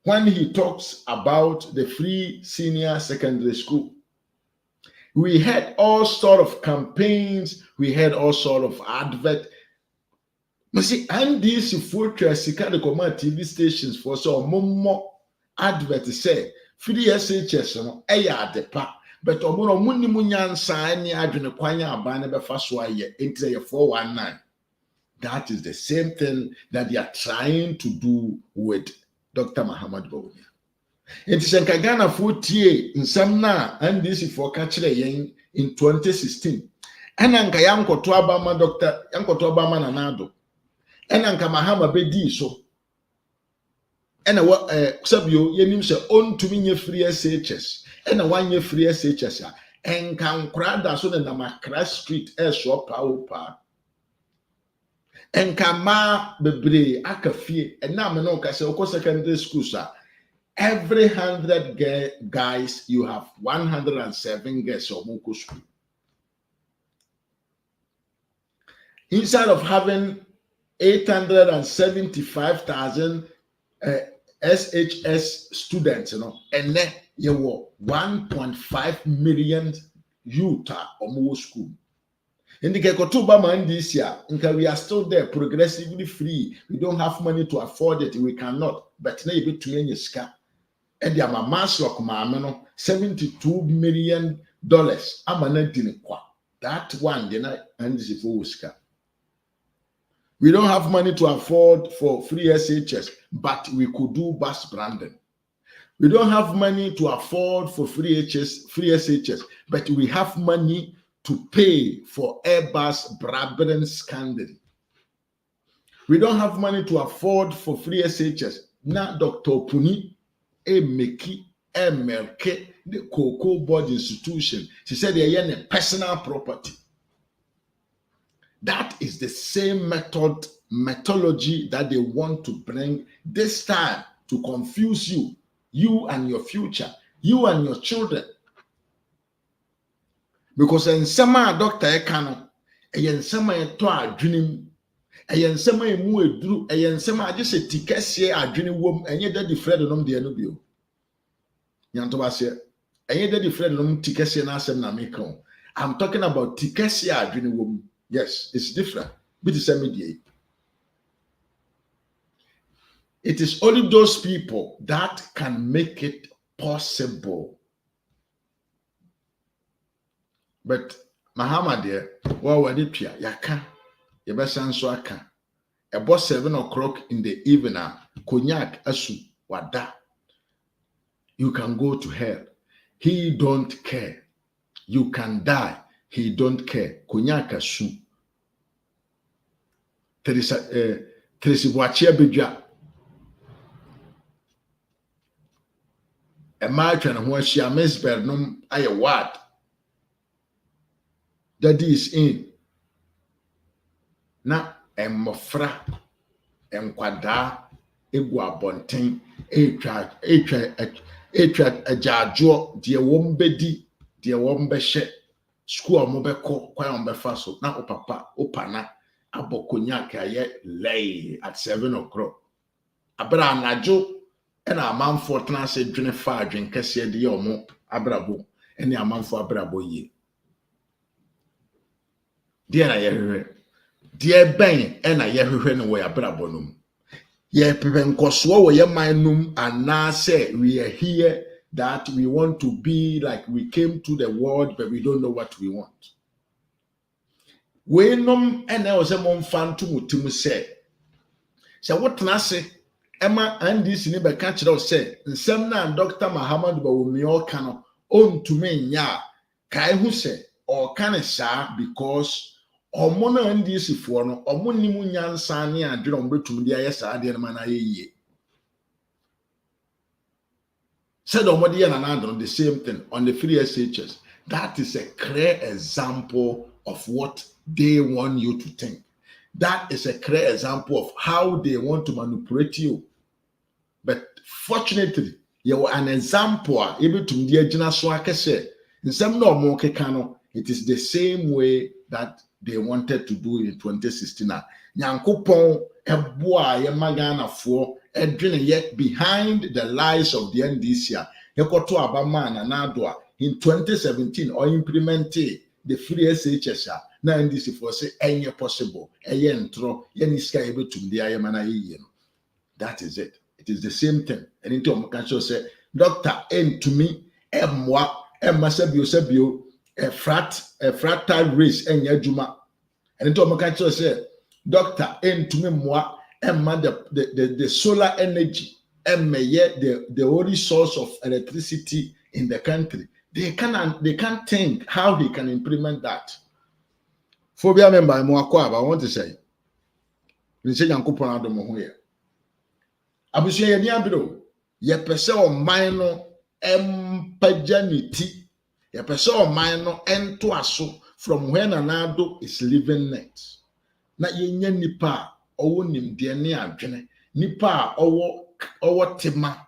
when he talks about the free senior secondary school. We had all sort of campaigns, we had all sort of advert. You see, and these fortress sika the command TV stations for so more advert say free SHS no eya adepa but omo no munni munyansa ni adwene kwanya aba ne befa so aye enti ye 419. That is the same thing that they are trying to do with Dr. Muhammad Bawumia. Enti senka Ghana tie nsam na NDC for ka kire yen in 2016. Ena nka yankoto abama Dr. yankoto abama nanado. Ena nka Mahama bedi so. Ena wa sabio yenim se ontumi nye free SHS. Ena wanye free SHS a enka nkrada so na Makra Street so pa. Enka ma bebre akafie ena me no ka se okọ secondary school sa. Every 100 guys, you have 107 girls or more school. Instead of having 875,000 SHS students, and then you were 1.5 million youth or more school. In the Kekotuba man this year, we are still there, progressively free. We don't have money to afford it. We cannot. But now you be to any scar. And the Amamaslock Mamano, $72 million. That one, and this is for we don't have money to afford for free SHS, but we could do bus branding. We don't have money to afford for free SHS, but we have money to pay for Airbus branding scandal. We don't have money to afford for free SHS. Now, Dr. Puni, Meki, Melke, the Cocoa Board institution. She said they are a personal property. That is the same methodology that they want to bring this time to confuse you and your future, you and your children. Because in some Dr. Ekano, in some dream, and some mu edru, and some just a tikesi a dream wom, and yet the Fred on the Anubio. Yantobase, and yet the Fred on tikesi and asem na mekon. I'm talking about tikesi a dream wom. Yes, it's different. But it's immediate. It is only those people that can make it possible. But Mahama dear, well, what did you yaka? Yebesan so aka. About 7 o'clock in the evening, cognac asu wada. You can go to hell. He don't care. You can die. He don't care. Cognac asu. Teresi boachia bedwa. A match and when she a misbel num aye what? Daddy is in. Na emofra enkwada egu abonten etwa ajajo de wombedi de wombehye school mo beko kwan mo befa so na opapa opana abokonya kaye lay at 7 o'clock abra anajo ena amanfo tena se dwene fa adwen kese de ye omo abrabo ene amanfo abrabo ye de na ye dear ben ena ye hwehwe no we abrabo no ye pepe nkoso wo ye manum and now say we are here that we want to be like we came to the world but we don't know what we want. We nom ena o se mo mfa nto mutim se what na se ema NDC ni be ka kire o se nsem na Dr. Muhammad Bawumia ka no ontumi nya kai hu se o kan sha because omo na NDC fo no omo nimu nyansa ne adwere omo betum de ayesa ade na na yeye said omo de na na the same thing on the free SHS. That is a clear example of what they want you to think. That is a clear example of how they want to manipulate you. But fortunately, you are an example able to diagina so akese. In some normal kekano, it is the same way that they wanted to do in 2016. Nyankopon eboa ye magana for edwene yet behind the lies of the NDC. Yekoto abama na nadwa in 2017 or implemented the free SHS. Na NDC for say any possible. Eye ntro ye niska ebe tumdi ayemana ye. That is it. It is the same thing. And into Omokancho say, Doctor, and to me, emwa, sebio, a fractal race, and yajuma. And into Omokancho say, Doctor, and to me, moi, emma the solar energy, emma yet the only source of electricity in the country. They can't think how they can implement that. Phobia member, I want to say, you say Yankupon Adomo here. Abusua yɛ nia biro yɛ pɛsɛ ɔman no empagya ne ti yɛ pɛsɛ ɔman no ento aso from where Nanado is living next na yɛnya nipa a ɔwɔ nimdeɛ ne adwene nipa a ɔwɔ tema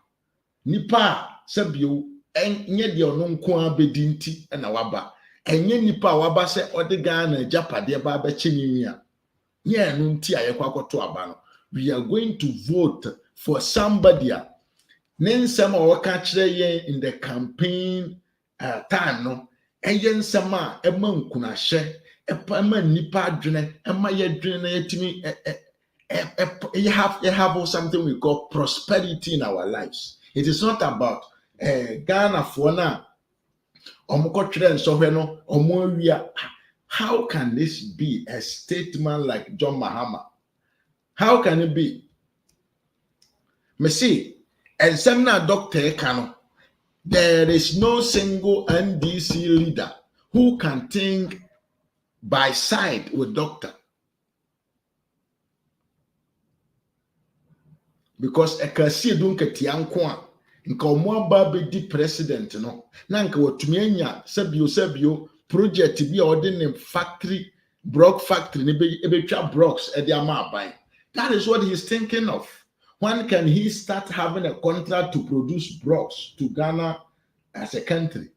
nipa a sɛbio ɛnyɛ deɛ ɔno nko a bɛdi nti ɛna waba ɛnyɛ nipa a waba sɛ ɔde Ghana agyapadeɛ ba abɛkyɛ ne nua yɛ no nti a yɛkɔ akɔto aba no. We are going to vote for somebody. Nensem or catch in the campaign time no. Eyen sama eman kuna she ema nipa dwene ema ye dwene etimi you have something we call prosperity in our lives. It is not about Ghana for na omko twere nsohwe no omo awia. How can this be a statement like John Mahama? How can it be? Me see, and some doctor cano. There is no single NDC leader who can think by side with doctor. Because a kasi dunke tiankwa nka omo aba be di president no na nka watumi anya sebio project bi a ordinary factory Brock factory ne be ebetwa Brocks e dia ma aban. That is what he's thinking of. When can he start having a contract to produce Brocks to Ghana as a country?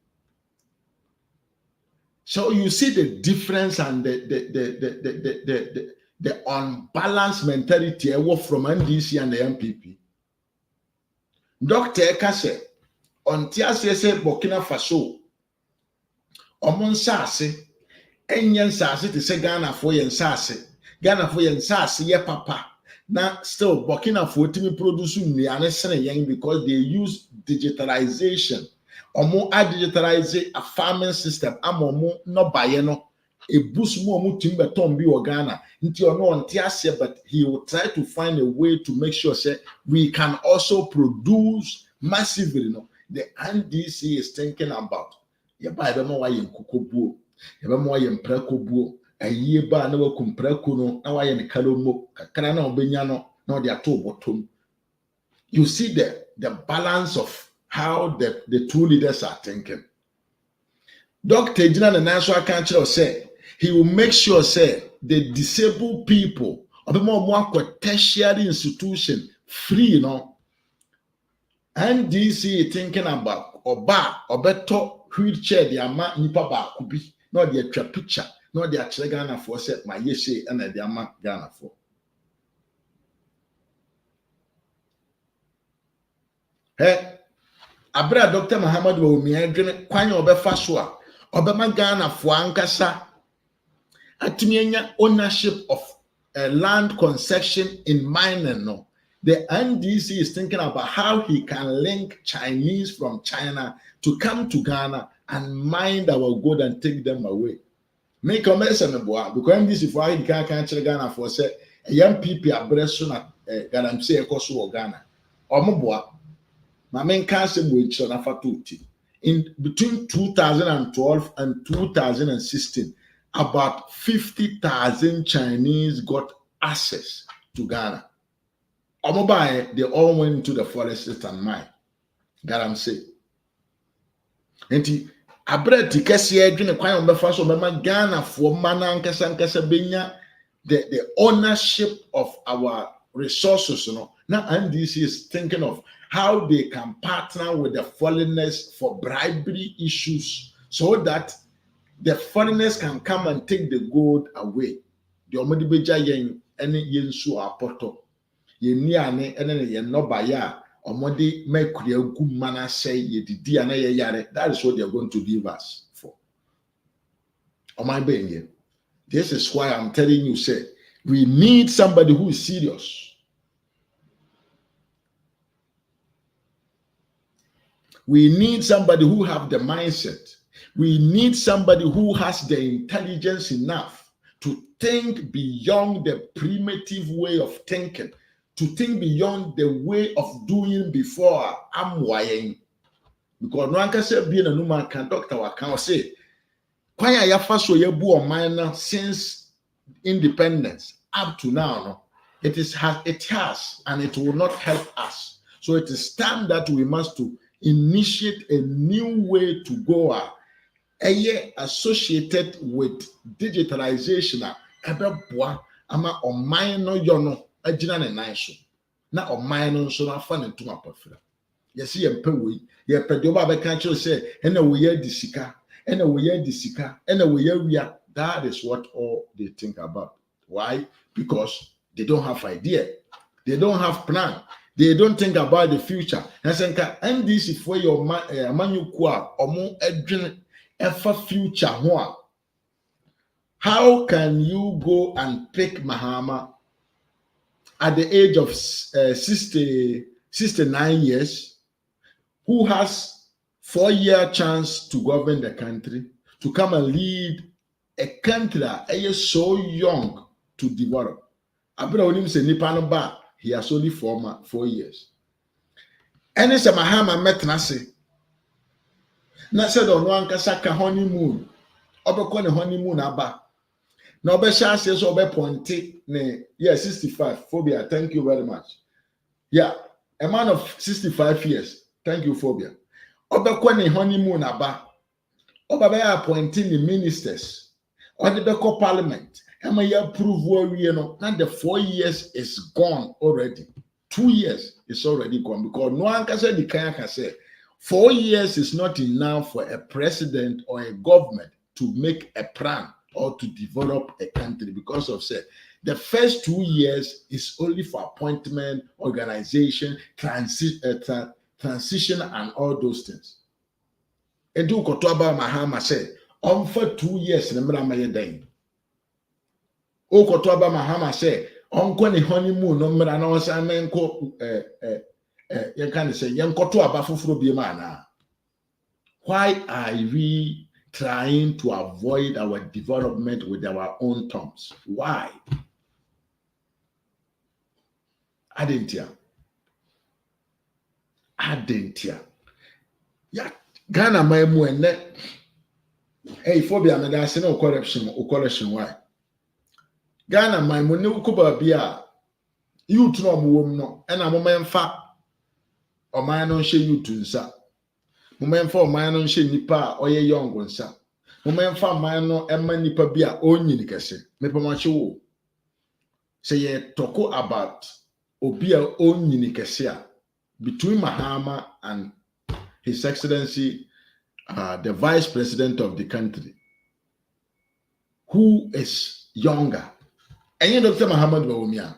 So you see the difference and the unbalanced mentality from NDC and the MPP. Dr. Ekase, on TSS Burkina Faso, Omon Sase, Enyan Sase to say Ghana for Yen Sase. Ghana for yen sase ye papa. Now still Burkina Faso to produce young because they use digitalization. Omo a digitalize a farming system. Amomo no bayeno. A boost more mutimbe tombi or Ghana. Nti ono ontiase, but he will try to find a way to make sure say we can also produce massively. No, the NDC is thinking about. Ya ba ebe mo wa yen kukobuo. Ya ba mo wa yen prekobuo. Aye ba na wa kumprako no na wa yen kalomo kakra na obenya no na ode ato botom. You see the balance of how the two leaders are thinking. Dr. Jina the national council say he will make sure say the disabled people or the more tertiary institution free, you know. NDC thinking about oba obeto wheelchair the ama nipa ba kubi no the atwa picture no the actually Ghana for say my yeshe and the ama Ghana for. Hey, abra Dr. Muhammad Bawumia dwene kwan obefa so a obema Ghana for ankasa atimienya ownership of land concession in mining. No, the NDC is thinking about how he can link Chinese from China to come to Ghana and mine our gold and take them away. Make a mess of because NDC for he can't Ghana for say a young people are breast na Ghana say or Ghana or Mboa. My main council which on Afatuti in between 2012 and 2016. About 50,000 Chinese got access to Ghana. They all went to the forest and mine. Garam say. And abreti kese adwene kwan ombefa so bema Ghana fo mana nkasa benya the ownership of our resources, Now NDC is thinking of how they can partner with the foreigners for bribery issues so that the foreigners can come and take the gold away. The omodibeja yen ene yensu apoto. Yeni ane ene yen no baya omodi mekuri egu mana say ye didi ana ye yare. That is what they are going to leave us for. Am I being here? This is why I'm telling you, say, we need somebody who is serious. We need somebody who have the mindset. We need somebody who has the intelligence enough to think beyond the primitive way of thinking, to think beyond the way of doing before I'm wying. Because no one can say being a numan can doctor can say, why ya first ye bu on since independence up to now, no? It has and it will not help us. So it is time that we must to initiate a new way to go associated with digitalization ebeboa ama oman no yo no agina ne nan so na oman no so na fa ne ntoma pafra yesi ye mpe we ye pede oba be kan kire say ena we ye disika ena we ye disika ena we ye wia. That is what all they think about. Why? Because they don't have idea, they don't have plan, they don't think about the future. And say NDC for your manyu kwa omo edwene ever future ho. How can you go and pick Mahama at the age of 69 years, who has 4-year chance to govern the country, to come and lead a country that is so young to develop? He has only 4 years. And it's a Mahama metnase. Na said on one kasaka honeymoon. Obekɔ ne honeymoon aba. Na obesha says obeponte ne 65. Phobia, thank you very much. Yeah, a man of 65 years. Thank you, Phobia. Obekɔ ne honeymoon aba. Obebeya appointing the ministers. Or the Beko parliament. Ema ya approve we no. Now the 4 years is gone already. 2 years is already gone because no one can say the Kenya can say 4 years is not enough for a president or a government to make a plan or to develop a country, because of say the first 2 years is only for appointment, organization, transition, and all those things. Edu Kotoaba Mahama say, for 2 years, the O Kotoaba Mahama say, Uncle honeymoon, no matter no menko you can say Yankoto Abafufro Biemana. Why are we trying to avoid our development with our own terms? Why? Adentia. Yeah, Ghana my muene. Hey, phobia me da say no corruption why? Ghana my money ukuba bia youth no mo no e na mo memfa oman no hye youth nsa. Mo memfa oman no hye nipa oye young nsa. Mo memfa oman no ema nipa bia onyini kese. Me pamache wo. Say ye talk about obia onyini kese a between Mahama and His Excellency the Vice President of the country, who is younger. And you Dr. Muhammad Bawumia.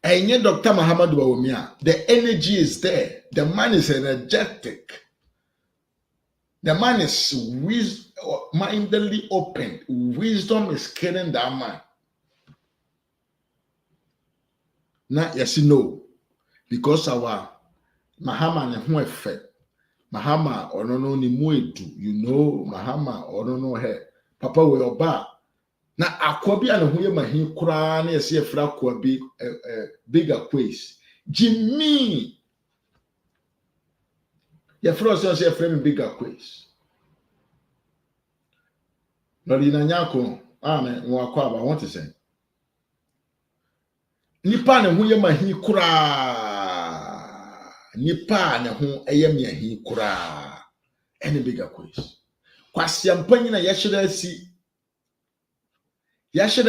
And yet, Dr. Muhammad Bawumia, the energy is there. The man is energetic. The man is mindedly open. Wisdom is killing that man. Now, yes, no. Because our Mahama and who effect. Mahama or no ni muedu. You know, Mahama or no her. Papa will bar. Na akwabi ana huye mahi kura na yesi efra akwabi bigger quiz. Jimmy. Ya frost yesi efra mi bigger quiz. No di na nyako ame mwakwa aba want to say. Nipa na huye mahi kura. Nipa na hu eye mahi kura. any bigger quiz. Kwasi ampanyina yashira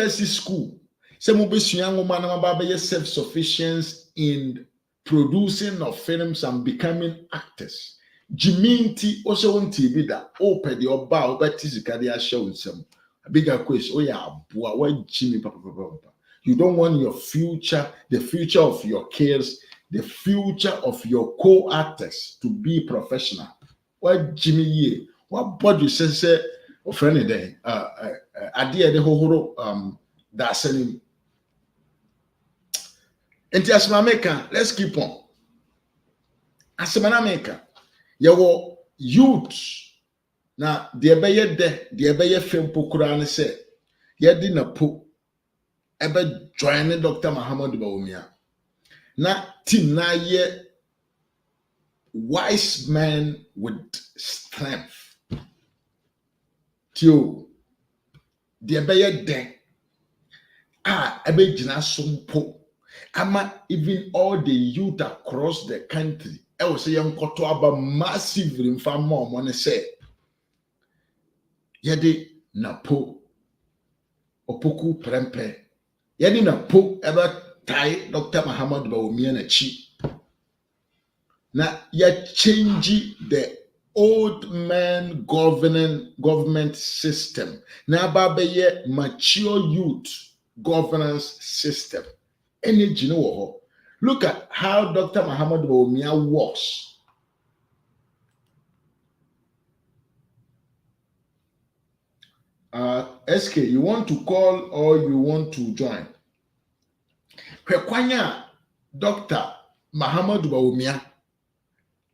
si school. Se mo besua ngoma na maba be self-sufficient in producing of films and becoming actors. Jiminti also on TV that open the oba obetisika dia show nsem. A bigger quiz. Oh yeah, boy, what Jimmy papa. You don't want your future, the future of your kids, the future of your co-actors to be professional. What Jimmy ye? What body says or friendly day? Idea the whole that's selling. Enti Asemameka, let's keep on. Asemameka, yawo youth na de ebeye fem pokura ne se yedi na po ebe join Dr. Muhammad Bawumia. Na team na ye wise men with strength. Tio de ebeye den ebe jina sompo. Ama even all the youth across the country, I was saying koto aba massive infamo money say. Yedi na po opoku prempe. Yedi na po eba tie Dr. Muhammad Bawumia na chi. Na ya change the old man government system. Na ba ye mature youth governance system. Energy no. Look at how Dr. Muhammad Bawumia works. SK, you want to call or you want to join? Kwanya Dr. Muhammad Bawumia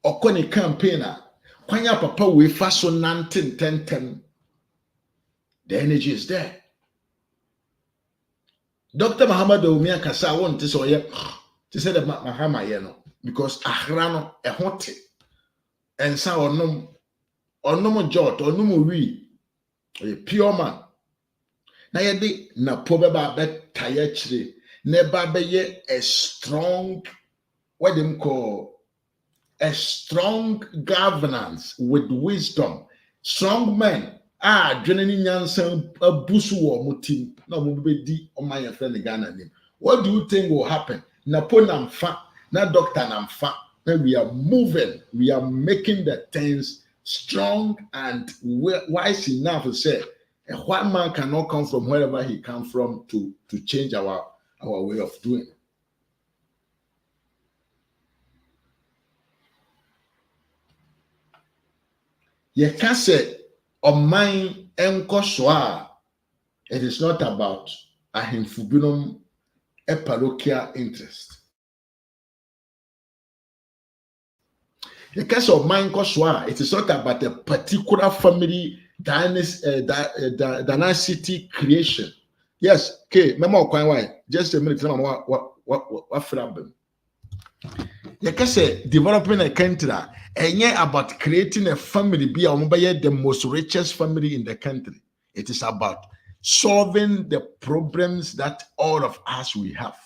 okoni campaigner kwanya papa we faso 1910. The energy is there. Dr. Muhammad Bawumia kasa won to say to say the mahama ye no because ahra no ehote ensa onom jot onom wi a pure man na ye de na po beba be taye chire na ba be ye a strong what them call a strong governance with wisdom. Strong men dwene nyansa abusu wo mutim na mo be di o man friend Ghana name. What do you think will happen? Na po na mfa na doctor na mfa na we are moving, we are making the things strong and wise enough to say a white man cannot come from wherever he come from to change our way of doing it. You can say on mine enkoswa. It is not about a himfubinum a parochial interest. The case of mine koswa, it is not about a particular family dynasty creation. Yes, okay, memo why just a minute. What problem? You can say developing a country and about creating a family be the most richest family in the country. It is about solving the problems that all of us we have.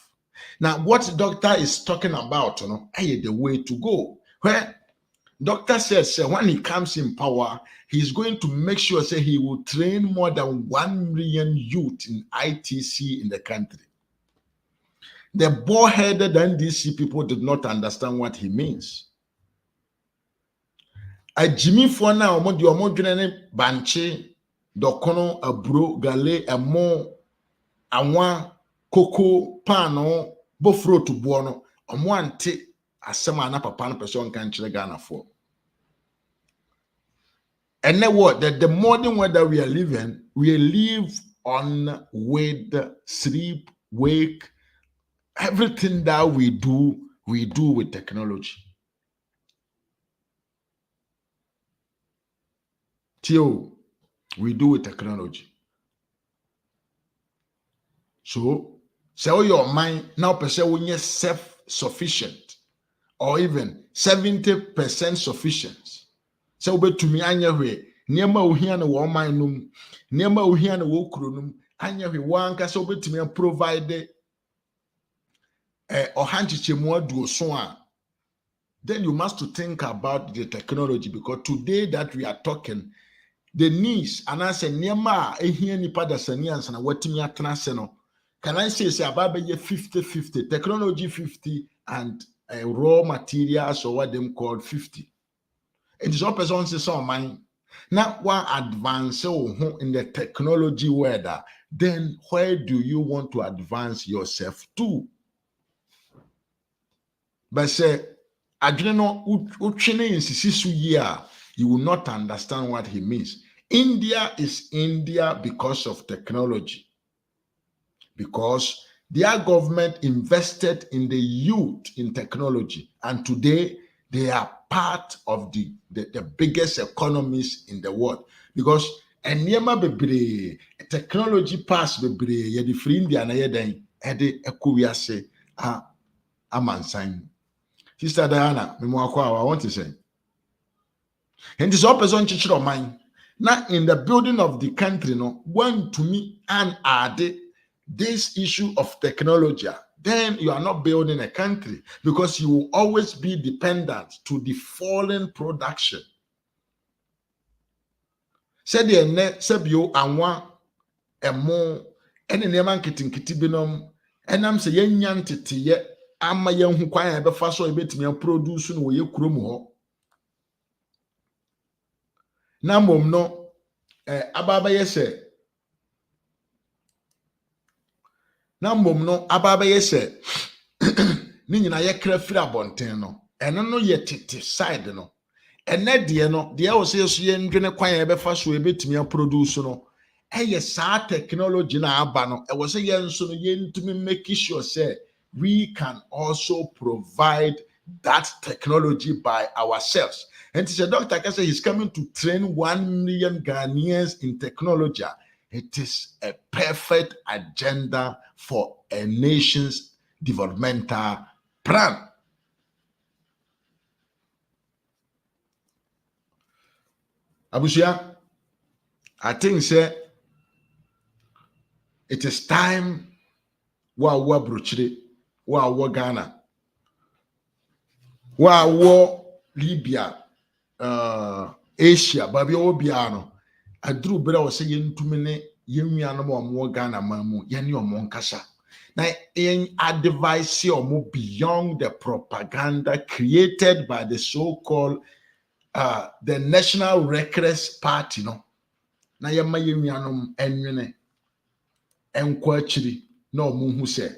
Now, what doctor is talking about, the way to go. Where doctor says when he comes in power, he's going to make sure he will train more than 1 million youth in ITC in the country. The bald-headed NDC people did not understand what he means. A Jimmy for now, banche, dokono, abro, gale, amo, awa, coco, pano, bofro to buono, amwante, asema na papa na person can Ghana for. And then what? That the modern way that we are living, we live on with sleep, wake. Everything that we do with technology. Till we do with technology. So, say your mind now percent when you're self-sufficient or even 70% sufficient. So be to me anya we niema ohia na wo man num niema ohia na wo kuro num anya we wanka so be to me provide then you must to think about the technology, because today that we are talking, the needs and I say Nema ehia nipa da sanians na watimi atena se no. Can I say about 50-50, technology 50 and raw materials or what them called 50. It is all person say so mine. Now one advance in the technology world, then where do you want to advance yourself to? But say I don't know you will not understand what he means. India is India because of technology, because their government invested in the youth in technology, and today they are part of the biggest economies in the world. Because technology pass bebre free India na yeden ede ekowiase amansan. Sister Diana, I want to say, and this person chichiro mine. Now in the building of the country, no one to me and add this issue of technology, then you are not building a country, because you will always be dependent to the foreign production. Said the ne sebio anwa emo ene neman kitinkiti binom enam se yenyan tete ama yen hu kwan ya befa so ebetimi produce no ye kurom ho. Na mom no ababa yese na mom no ababa yese ni nyina ye kra firi abonten no eno no ye tete side no ene de no de wo se so ye ndwene kwan ya befa so ebetimi produce no eye sa technology na aba no e wo se ye nso no ye ntumi make sure say we can also provide that technology by ourselves. And the doctor can say he's coming to train 1 million Ghanaians in technology. It is a perfect agenda for a nation's developmental plan. Abusia, I think say it is time wa Bruchiri, wa Ghana, wa Libya, Asia, babi obiano. Adru bera was saying to me, Yemiano more Ghana mamu, Yanni or Moncasa. Now, in advice or beyond the propaganda created by the so-called the National Reckless Party, no. Now, Yemianum enwene enquachiri no muhu say.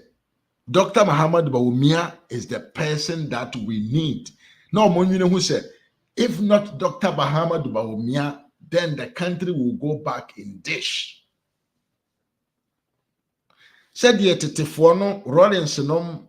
Dr. Muhammad Bawumia is the person that we need. No money who said, if not Dr. Muhammad Bawumia, then the country will go back in dish. Said the Titifono, Rollins nom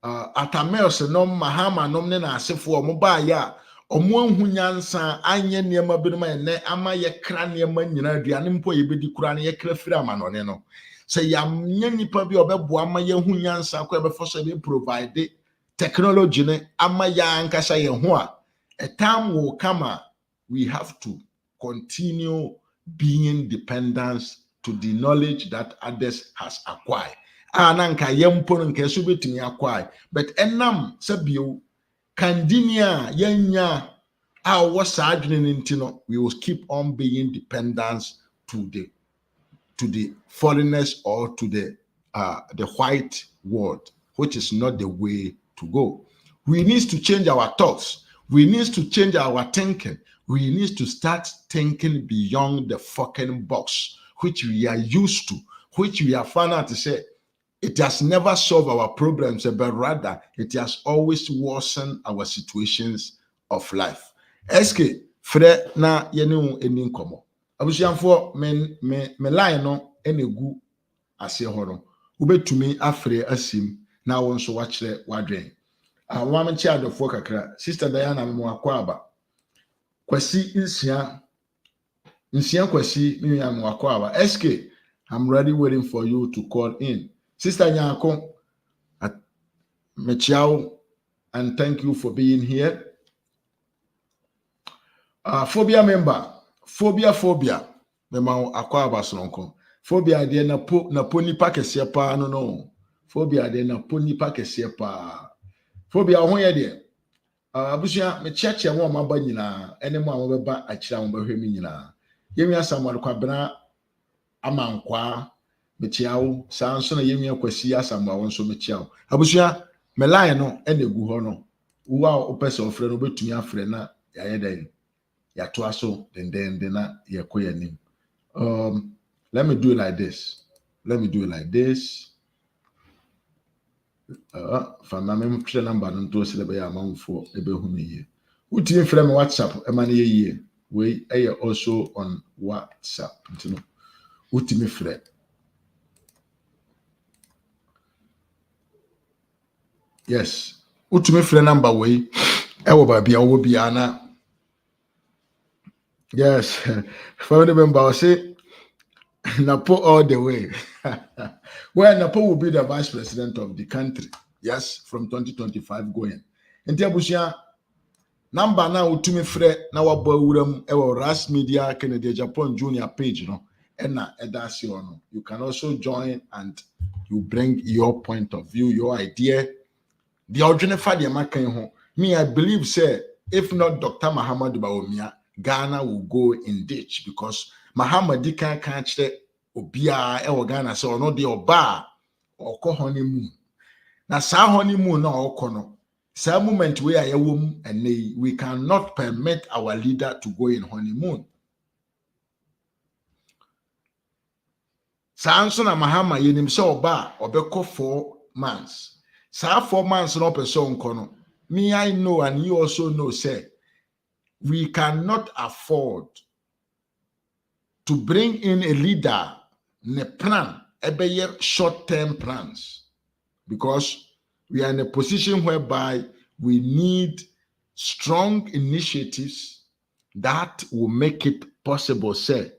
Atamel senom Mahama nom nena asefo mobaya omo hunyansa anye niema binuma ene ama ye kra niema nyina aduane mpo ye bedi kura ne ye kra firi amanone no. Say yam nipa bi obeboa ama ye hunyansa kwa befo so be provide technology ne ama ya ankasa ye ho a time will come we have to continue being dependent to the knowledge that others has acquired. Ananka yempo nka so betumi acquire, but enam sabio kandinia yenya our sadwene we will keep on being dependent to the foreigners or to the white world, which is not the way to go. We need to change our thoughts. We need to change our thinking. We need to start thinking beyond the fucking box, which we are used to, which we are found out to say it has never solved our problems, but rather it has always worsened our situations of life. SK, Fred na yenu eni nkomo. Abusianfo me line no enegu ase horo. Ubetumi afre asim na won so wachre wadwen. Awam chi adofo kakra. Sister Diana me akwa Kwasi nsia kwasi me am akwa SK, I'm ready waiting for you to call in. Sister Nyako, Mechiao, and thank you for being here. Phobia member, phobia. Mema akwa abasonko. Phobia de na poni pa kese pa no. phobia de na poni pa kese pa phobia ho ye de abusia me cheche mo ma ba nyina ene mo a mo beba akira mo behwe mi nyina yemi asamwal kwabena amankwa mechiawo saa nso na yemi akwasi asamwa nso mechiawo abusia me line no ene gu ho no wo a opese ofre no betumi afre na ya yeden ya to aso den na ye koyanim. Let me do it like this. From my mem three number no to se be ya manfo ebe hu me ye. Uti frame WhatsApp e ma na ye we also on WhatsApp. You know, uti me frame. Yes. Uti me frame number we e wo ba bia wo bia na. Yes. Family member say Napo all the way. Well, Napo will be the vice president of the country. Yes, from 2025 going. And Tiabusia number now to me fre na wabo wuram ewo Ras Media Kennedy Japan Junior page no. And na edasi no. You can also join and you bring your point of view, your idea. The original father makan me, I believe say if not Dr. Muhammad Bawumia, Ghana will go in ditch because Muhammad can't catch the obia e Ghana so no de oba oko honeymoon. Na sa honeymoon na oko no. Sa moment we are yewom and we cannot permit our leader to go in honeymoon. Sa anso na Muhammad yenim se oba obeko 4 months. Sa 4 months no person kono. Me, I know, and you also know, say, we cannot afford to bring in a leader, ne plan, short-term plans, because we are in a position whereby we need strong initiatives that will make it possible, say,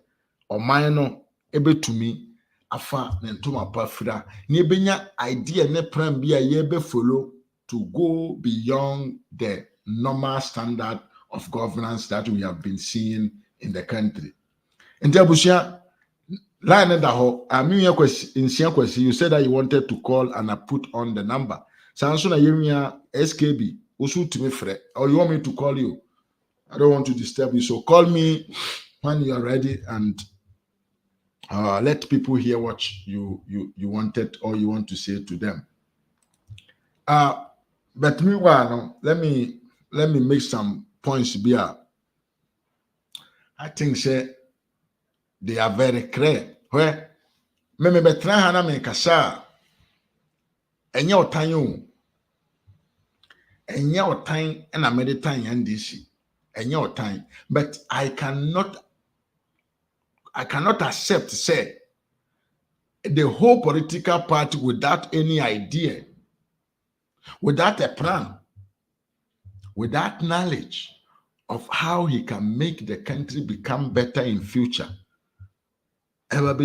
or minor, ebe to me, afa nentuma pafra, ni benya idea ne plan be a yebe follow to go beyond the normal standard of governance that we have been seeing in the country. And Abusia, you said that you wanted to call and I put on the number. Sansuna Yemia SKB, or you want me to call you? I don't want to disturb you, so call me when you are ready and let people hear what you wanted or you want to say to them. But meanwhile, let me make some points here. I think say they are very clear. Where me betra hana me kasa enye otan and a meditan and this enye otan, but I cannot accept say the whole political party without any idea, without a plan, without knowledge of how he can make the country become better in future. I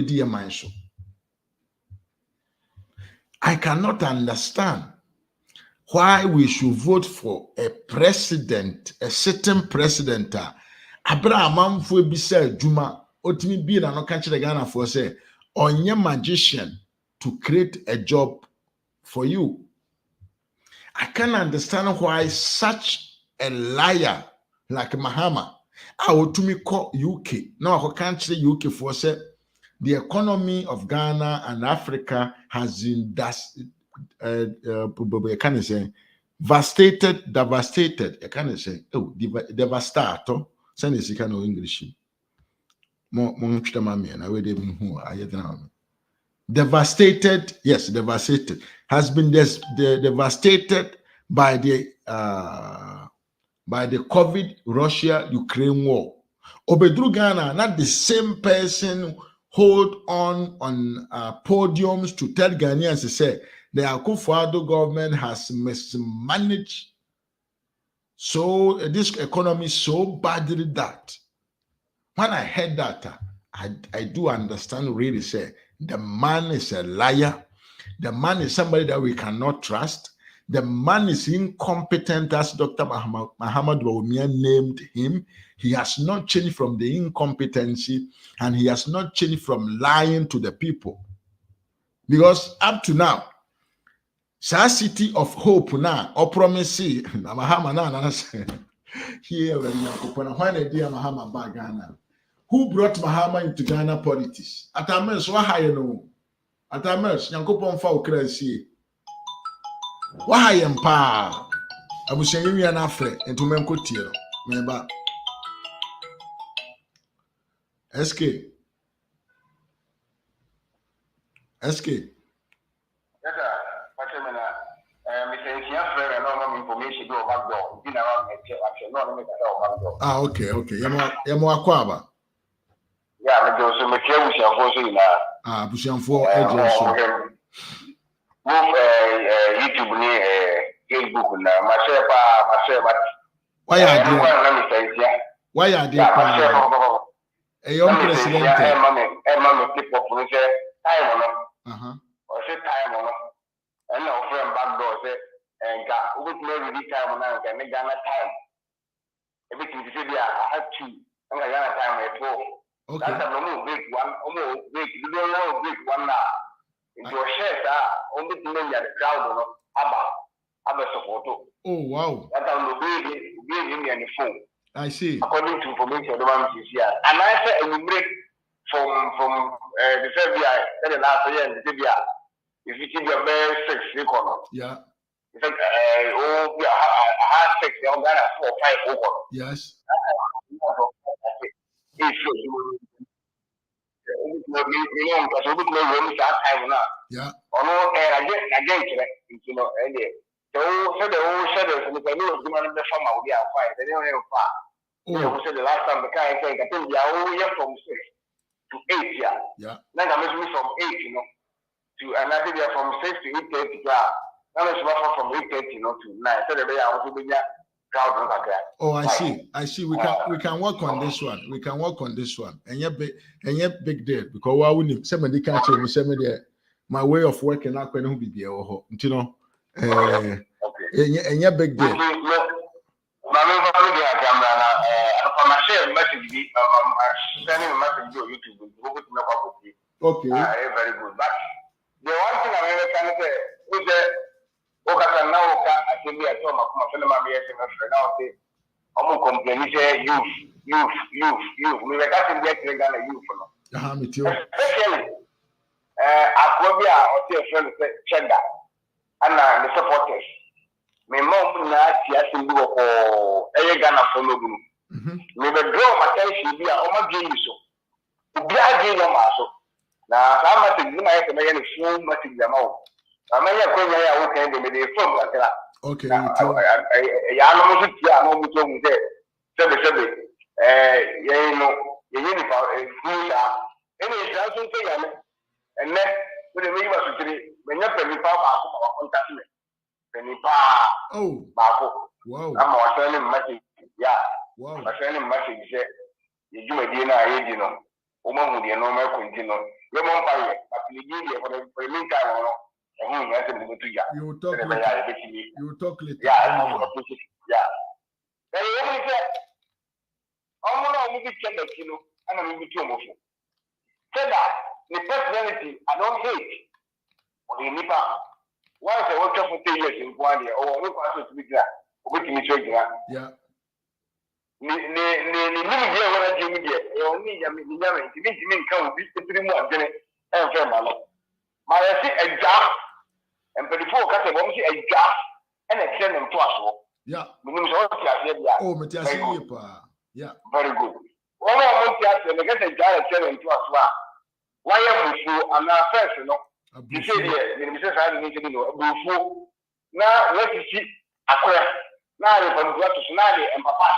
cannot understand why we should vote for a president, a sitting president. Abraham bisa Juma otimi bi na no ka kire Ghana for say onye magician to create a job for you. I can't understand why such a liar like Mahama to me call UK. No, I can't say UK for say the economy of Ghana and Africa has been devastated. I can't say devastator. Send this kind of English. Devastated, yes, devastated, has been devastated by the COVID Russia-Ukraine war. Obedru Ghana, not the same person hold on podiums to tell Ghanaians to say the Akufo-Addo government has mismanaged this economy so badly that when I heard that, I do understand really say the man is a liar. The man is somebody that we cannot trust. The man is incompetent, as Dr. Muhammad Bawumia named him. He has not changed from the incompetency, and he has not changed from lying to the people. Because up to now, Sa city of hope na o promise na Mahama na here when Yakupona when dear Mahama ba Ghana. Who brought Mahama into Ghana politics? Atamens wa haye no. Atamens Yankopon fa okransie. Wa haye mpa. Abusenyi ya na afre entumen kotie no. Meba SK Yes, sir. Information do back door. You know, ah, okay. Yamo akwaba. Yeah, me do so me care we shall force you now. Ah, busianfo agent so. YouTube ni Facebook na ma share but why are there? Why are there? A young president. Mama keep up with time on. Or say time on. And no friend back door say and got with me time on and Ghana time. Everything you say I have to and Ghana time at 12. Okay. That's a normal break one almost break. You don't know break one now. Into a share only to me at the crowd or Abba support. Oh wow. That's on the way in the phone. I see. According to information the one is here. And I say we break from the Serbia and the last year in the Serbia. If you think you're very 6 economy. Yeah. You think we have 6 you're gonna 4 or 5 over. Yes. Yeah. Or no, again, you know, and so the whole shadows and the new demand the farmer will be out fire. They don't have far. You said the last time the guy said, I think they are all year from 6 to 8 years. Yeah. Then I'm moving from 8, you know, to another year from 6 to 8:30. Now it's from 8:30, you know, to 9. So the way I was doing that. Oh, I see. We can work on this one. And yeah, big deal because why wouldn't somebody catch me? Somebody my way of working out when who be there, you know. And yeah, big deal. Okay. Very good. But the one thing I'm trying to say is that now I think we are talking about now say I'm complaining say youth. We were getting back to Ghana youth. Me too. Especially Akwabia or say friend Chenda and the supporters. My mom na siasa ndu ko Ghana for no bu. Me be draw my attention bi a o ma gye so. Obi a gye no ma so. Na sama te ni ma yɛ me yɛ full matic jama o. Ama yɛ ko nya ya wo kan de me de phone akira. Okay. Ya no mo ti a no mo to mu sebe yɛ no yɛ ni pa fuya. Ene is so say ya me. Enne we de me yi ba so tiri me nya pe ni pa ba ko ma contact me. Pe ni pa. Oh. Ba ko. Wow. Ama wa send matic. Ya. Wow. Wa send matic je. Ye juma di na ye di no. O ma hu de no ma continue. You won't buy it, but you need it for the meantime. You talk later. Yeah. Then you only say, I'm going to check the kilo and I'm going to move. Say that the personality, I don't hate. Or the nipa. Once I work for 10 years in 1 year, or look at me there, or with me to yeah. Ni dia wala jimi dia e oni ya mi nyame ti mi kan bi tiri mu adene e fe ma no ma ya si eja en pedifo ka se bom si eja en e tren nto aso yeah mi ni so ti ase bia oh me ti ase ye pa yeah very good wala mo ti ase me ka se eja e tren nto aso a wa ya mufu ana first no ti se dia ni mi se sa ni ti no bufu na wasi akora na re pa ndu ato na re empapa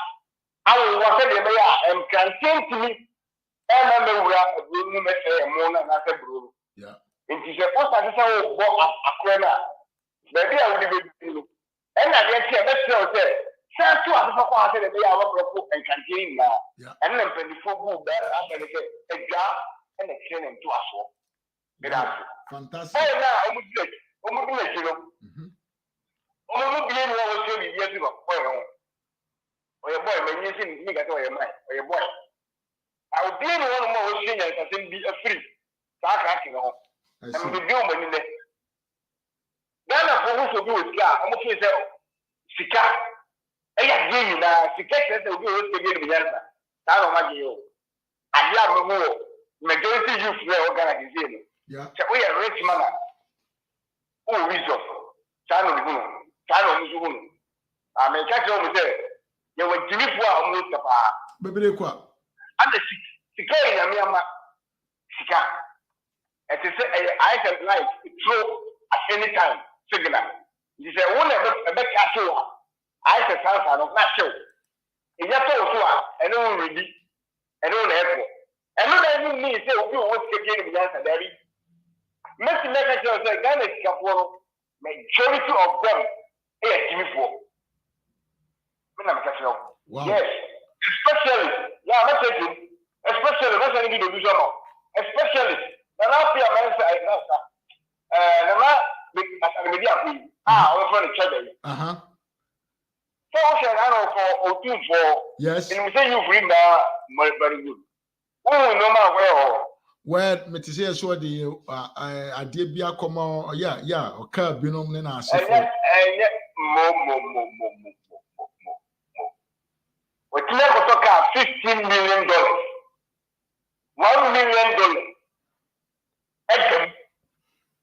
I was saying, I am content to me. And I'm a room, a mona, and a brew. Yeah. It is a post I saw a corner. Maybe I would be. And I get here, let's say, Sir, two of the party that they are and contain now. And then 24 good that after a job and a train to us. Fantastic. Oh, now I'm good. I'm good, you know. I'm going to be able to or your boy, when you see me, or your boy. I will be one more senior and be a free. That's you know. I'm the doom in the Ghana who so be sika omo fi say sika eya dey na sika say obi o so be ni yansa ta no ma yo adia mo majority youth we organize yeah so we are rich man who wisdom ta no ni hunu me ka je o say ye wa jimifu a omo tapa bebere kwa and the sika ya me ama sika it is I can like throw at any time signal you say one e be ka so I can answer no na show e ya to so a eno ready eno na epo eno na even me say obi o want to get the answer there make make sure say Ghana sika for majority of them e team for me na make sure wow yes especially yeah especially when I need to do so especially na na pia man say na na na as media we for the church so we shall now for otu for yes and we say you bring that very good oh no ma where me to say so the ade bia komo yeah o ka binom ne na asefo mo we clear ko talk $15 million $1 million egem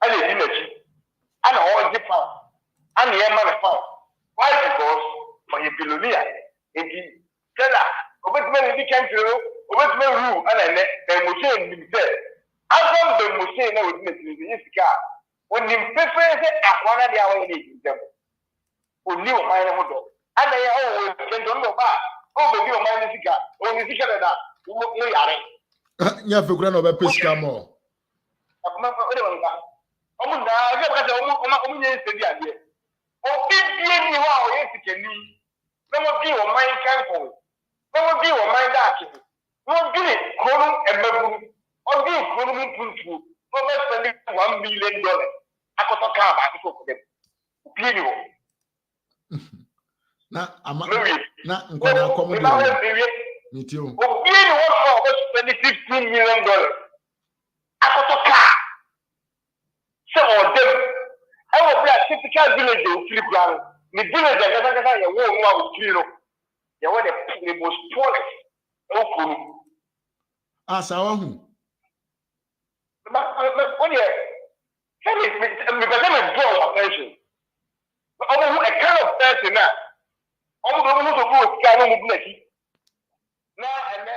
and the energy and all the power and the man power why because for your billionaire in the teller obetme ni can do obetme rule and then machine be say after the machine na we dey sika when him prefer say akwana dia we dey dem oni o man ho do and ya o we don do ba o be o man sika o ni sika da no yare nya fekura na obe sika mo akoma o de won ba o mu na je ka say o mu nye se dia de o bibie ni wa o ye sika ni no mo bi o man kan ko no mo bi o man da ki no bi konu emebu o bi konu mu puntu no me spend $1 million akoto ka ba ko ko dem bi ni o na ama na nkwana komo de ni ti o bi ni wo for spend $15 million akoto ka so o dem e wo bia typical village o free plan ni village ga ya wo nwa o free no ya wo the most poorest o kuru asa wa hu when you tell me because I'm draw attention I'm a kind of person now I'm going to go to Ghana with me now and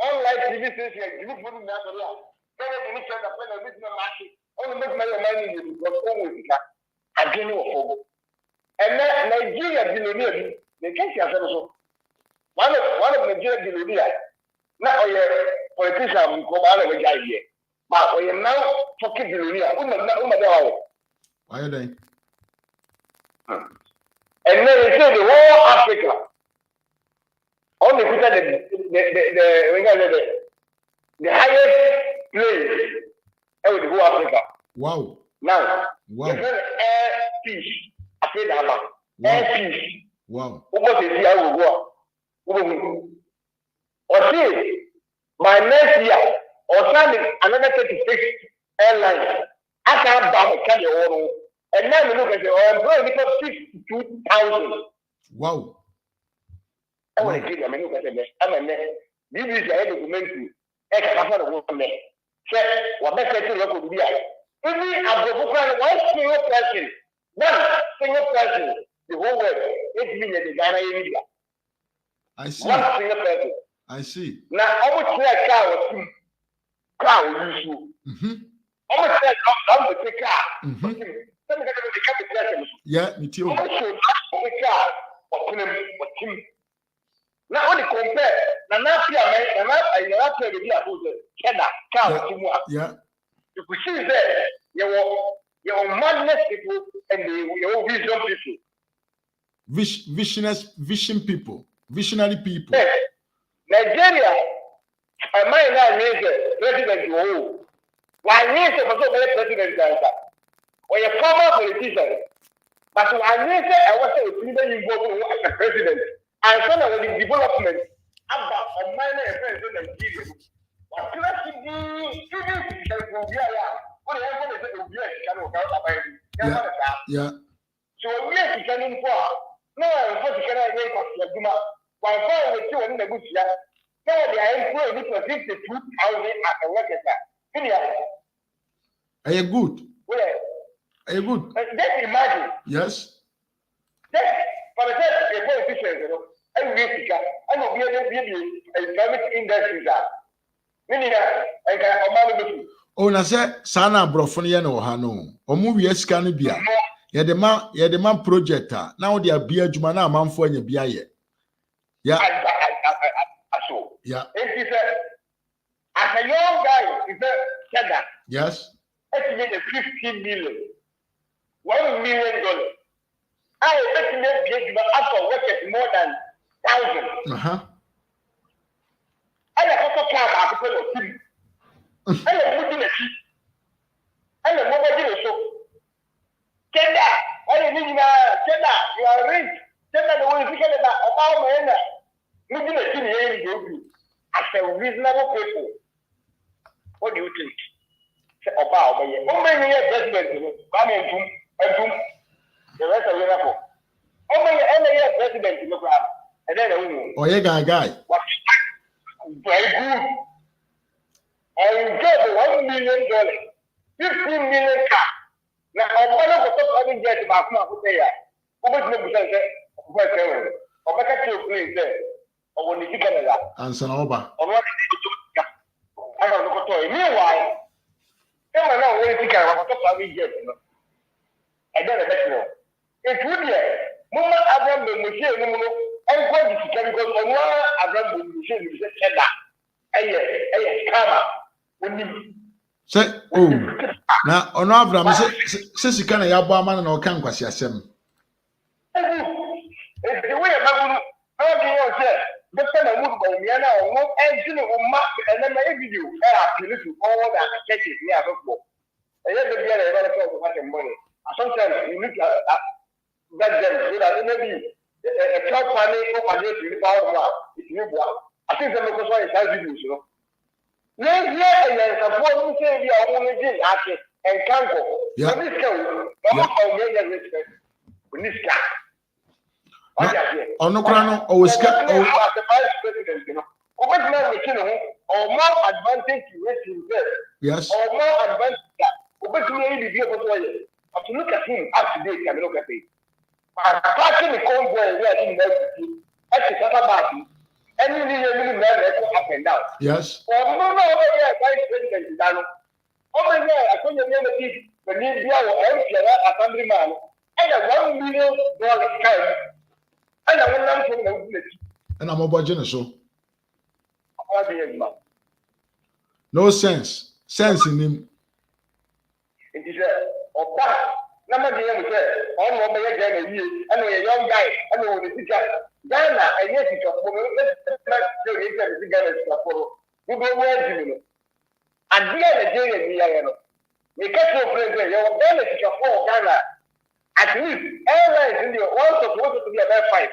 online TV station you put me out there then you need to understand the business market only make my money because always I don't know and then Nigeria billionaire they can't see so one of Nigeria billionaire now politician come out of the guy here but we are now talking billionaire why are they and then they say the whole Africa only put the highest place in the whole Africa. Wow. Now, wow. Air peace. I say that man. Wow. Air peace. Wow. What is the I will go? Or see, by next year, or send another 36 airlines. I can't buy a carry on. And now we look at the employee because 62,000. Wow. I want to give them a look at them. I'm a this is a documentary. I can't afford to work on them. Say, what best I can work with the even one single person, the whole world, 8 million in Ghana area. I see. One single person. I see. Now, how much like car will use you? How much like I'm the car? Yeah, me too. How much the car or him? Now, when you compare, now, I play the car. Yeah. You could see that your madness people and your vision people. Visionary people. Yes. Nigeria, I might not mean president you. Why means the president or a former politician. But I mean I was a freedom involved as a president. And so that the development about a minor affairs in Nigeria. But Yeah. So we are becoming poor. No, I'm going to get a way of the Duma. While far with you and the good year, now they are employed for 52,000 as a worker. Are you good? Where? Are you good? Just imagine. Yes. Just for the first a politician, you know, and we and we are Islamic industries. Meaning, I can amount. Oh, na say sana brofo ye no ha no. Omu wi asika no bia. Ye de ma project now they are bia adwuma na amanfo anya bia ye. Yeah. So. Yeah. It is as a young guy, it's a cheddar. Yes. Estimated 15 million. $1 million. I estimate after workers more than 1,000. I have also come out of the city. I am putting a sheet. I am over so. Cheddar, I need cheddar, you are rich. Cheddar, the way you get about my end. Looking at you as a reasonable people. What do you think? About my president, the rest of the people. Oh, my president in the ground. And then oh, yeah, guy. Very good. I get $1 million, 15 million car. Now, I'm going to talk get about my pay. Or better to please there. Or when you get that. Answer over. Or what I don't know. Meanwhile, I know where to get about the get. And then I bet you. It would be Mama Abraham the Machine, and what is it? Because Mama Abraham the Machine is a cheddar. When you say, oh, now on Abraham says you can't have a man and all can quasi asem. It's the way about how do you say? The kind of move by Miana or no engine or map, and then I give you appeal to all that catches near before. And yet, the other money. Sometimes you look at that them so that maybe a club money or the power if you want. I think the local is has videos, you know. Yes, and support you say we are only doing actually and can't go. Yeah. This go. This guy. On no crown or was the vice president, you know. Or more advantage to rest himself. Yes. Or more advantage. To look at him up to date, can look at it. Passing the convoy, we are in the party. Any man up and down. Yes. Or no, vice president is done. Over there, I told you the Libya or assemblyman, and a $1 million kind. And I will not from the village. And I'm about so. No sense. Sense in him. It is a back. Number the young all over again, and a young guy, and a teacher. Ghana, and yet it's a woman. Let's Ghana for you go where you know. And the other day, you catch your friends, your Ghana is a Ghana. At least airlines in the world supposed to be about 5.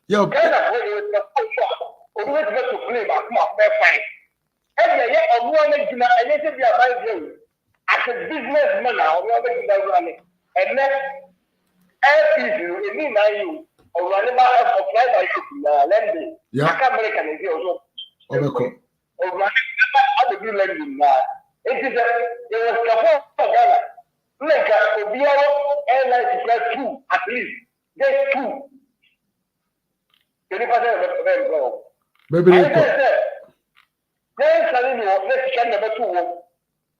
Yo, Ghana was always got to play about 5. And yet, a woman is not a little bit about you. As a businessman, I will never do that running. And then, air people, you mean you, or running out of flight by landing. Yeah, American is also. Or running out of the landing. It is there was support for Ghana. Like a airline to fly 2, at least. Just 2. Maybe number 2.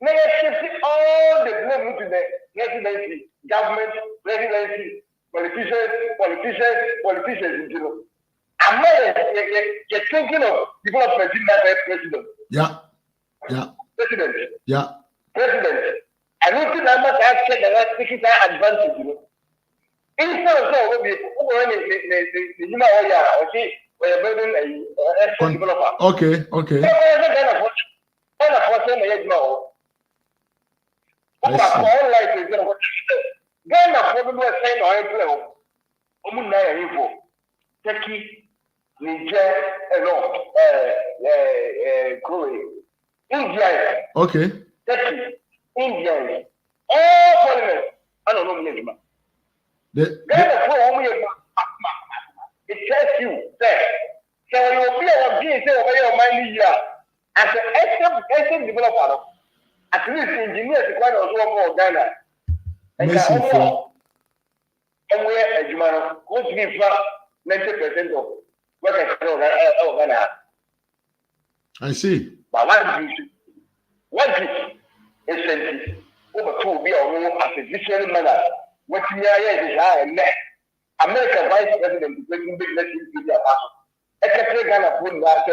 May shift all the blame to the residency, government, residency, politicians, you know. I'm not thinking of development in that president. Yeah. President. Yeah. President. I don't think I must have said that taking that advantage, you know. Instead of so, the human okay, we're building a developer. Okay. Ghana probably saying oil info. Turkey, Niger, Korea, India. Okay. Turkey, India, all foreigners. I don't know. Ghana for it tells you that so you will be a being say over your money as an excellent developer. At least engineers quite also for Ghana. And somewhere as you man go to give 90% of what I know Ghana. I see. But one thing is over to be as a different manner. What you are is American Vice President is making big messages to their pastor. Except Ghana put that